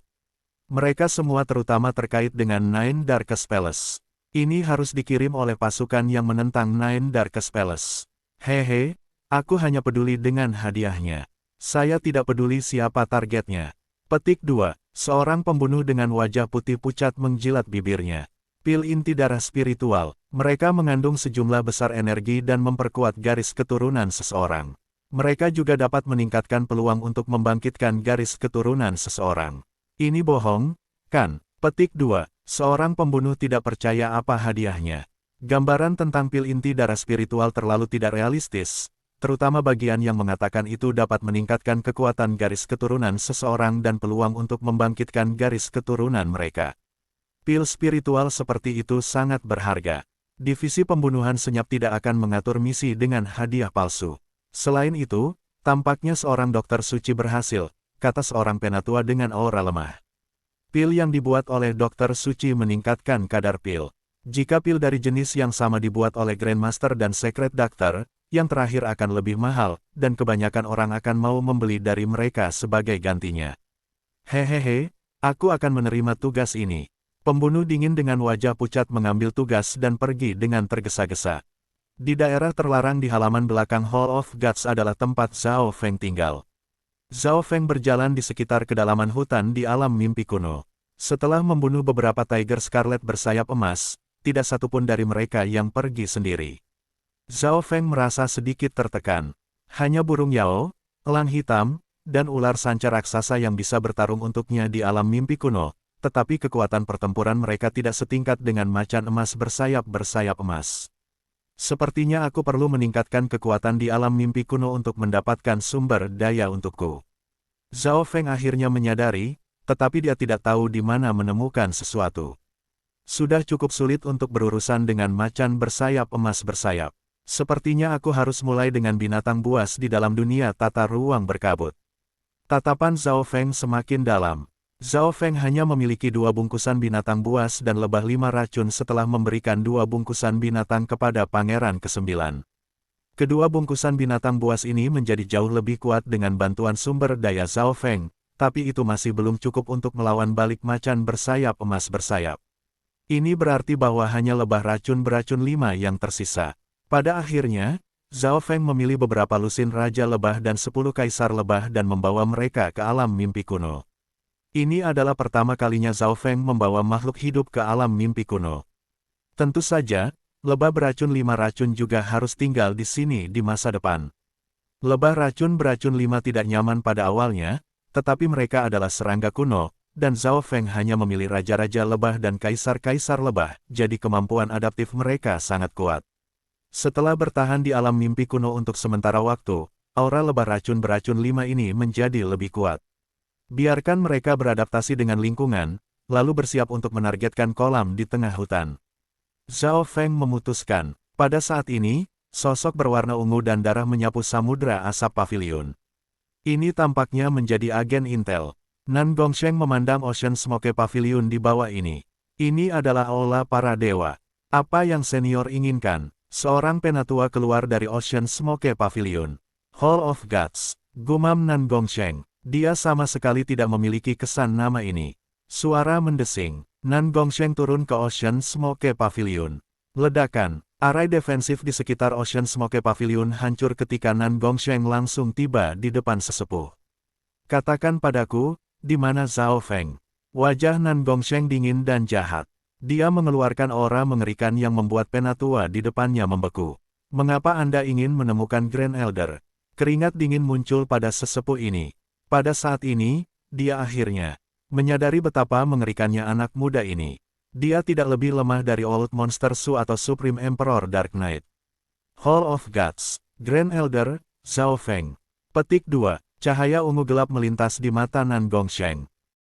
Mereka semua terutama terkait dengan Nine Darkest Palace. Ini harus dikirim oleh pasukan yang menentang Nine Darkest Palace. Hehe, aku hanya peduli dengan hadiahnya. Saya tidak peduli siapa targetnya. Petik 2. Seorang pembunuh dengan wajah putih pucat menjilat bibirnya. Pil inti darah spiritual, mereka mengandung sejumlah besar energi dan memperkuat garis keturunan seseorang. Mereka juga dapat meningkatkan peluang untuk membangkitkan garis keturunan seseorang. Ini bohong, kan? Petik 2. Seorang pembunuh tidak percaya apa hadiahnya. Gambaran tentang pil inti darah spiritual terlalu tidak realistis, terutama bagian yang mengatakan itu dapat meningkatkan kekuatan garis keturunan seseorang dan peluang untuk membangkitkan garis keturunan mereka. Pil spiritual seperti itu sangat berharga. Divisi pembunuhan senyap tidak akan mengatur misi dengan hadiah palsu. Selain itu, tampaknya seorang dokter suci berhasil, kata seorang penatua dengan aura lemah. Pil yang dibuat oleh dokter suci meningkatkan kadar pil. Jika pil dari jenis yang sama dibuat oleh Grandmaster dan Secret Doctor, yang terakhir akan lebih mahal, dan kebanyakan orang akan mau membeli dari mereka sebagai gantinya. Hehehe, aku akan menerima tugas ini. Pembunuh dingin dengan wajah pucat mengambil tugas dan pergi dengan tergesa-gesa. Di daerah terlarang di halaman belakang Hall of Gods adalah tempat Zhao Feng tinggal. Zhao Feng berjalan di sekitar kedalaman hutan di alam mimpi kuno. Setelah membunuh beberapa Tiger Scarlet bersayap emas, tidak satupun dari mereka yang pergi sendiri. Zhao Feng merasa sedikit tertekan. Hanya burung Yao, elang hitam, dan ular sanca raksasa yang bisa bertarung untuknya di alam mimpi kuno, tetapi kekuatan pertempuran mereka tidak setingkat dengan macan emas bersayap emas. Sepertinya aku perlu meningkatkan kekuatan di alam mimpi kuno untuk mendapatkan sumber daya untukku. Zhao Feng akhirnya menyadari, tetapi dia tidak tahu di mana menemukan sesuatu. Sudah cukup sulit untuk berurusan dengan macan bersayap emas bersayap. Sepertinya aku harus mulai dengan binatang buas di dalam dunia tata ruang berkabut. Tatapan Zhao Feng semakin dalam. Zhao Feng hanya memiliki 2 bungkusan binatang buas dan lebah 5 racun setelah memberikan 2 bungkusan binatang kepada Pangeran ke-9. Kedua bungkusan binatang buas ini menjadi jauh lebih kuat dengan bantuan sumber daya Zhao Feng, tapi itu masih belum cukup untuk melawan balik macan bersayap emas bersayap. Ini berarti bahwa hanya lebah racun beracun 5 yang tersisa. Pada akhirnya, Zhao Feng memilih beberapa lusin Raja Lebah dan 10 Kaisar Lebah dan membawa mereka ke alam mimpi kuno. Ini adalah pertama kalinya Zhao Feng membawa makhluk hidup ke alam mimpi kuno. Tentu saja, lebah beracun 5 racun juga harus tinggal di sini di masa depan. Lebah racun beracun 5 tidak nyaman pada awalnya, tetapi mereka adalah serangga kuno, dan Zhao Feng hanya memilih raja-raja lebah dan kaisar-kaisar lebah, jadi kemampuan adaptif mereka sangat kuat. Setelah bertahan di alam mimpi kuno untuk sementara waktu, aura lebah racun beracun 5 ini menjadi lebih kuat. Biarkan mereka beradaptasi dengan lingkungan, lalu bersiap untuk menargetkan kolam di tengah hutan. Zhao Feng memutuskan. Pada saat ini, sosok berwarna ungu dan darah menyapu samudra asap pavilion. Ini tampaknya menjadi agen intel. Nan Gongsheng memandang Ocean Smoke Pavilion di bawah ini. Ini adalah aula para dewa. Apa yang senior inginkan? Seorang penatua keluar dari Ocean Smoke Pavilion. Hall of Gods. Gumam Nan Gongsheng. Dia sama sekali tidak memiliki kesan nama ini. Suara mendesing. Nan Gongsheng turun ke Ocean Smoke Pavilion. Ledakan. Arai defensif di sekitar Ocean Smoke Pavilion hancur ketika Nan Gongsheng langsung tiba di depan sesepuh. Katakan padaku, di mana Zhao Feng? Wajah Nan Gongsheng dingin dan jahat. Dia mengeluarkan aura mengerikan yang membuat penatua di depannya membeku. Mengapa Anda ingin menemukan Grand Elder? Keringat dingin muncul pada sesepuh ini. Pada saat ini, dia akhirnya menyadari betapa mengerikannya anak muda ini. Dia tidak lebih lemah dari Old Monster Su atau Supreme Emperor Dark Knight. Hall of Gods. Grand Elder, Zhao Feng. Petik 2. Cahaya ungu gelap melintas di mata Nan Gongsheng.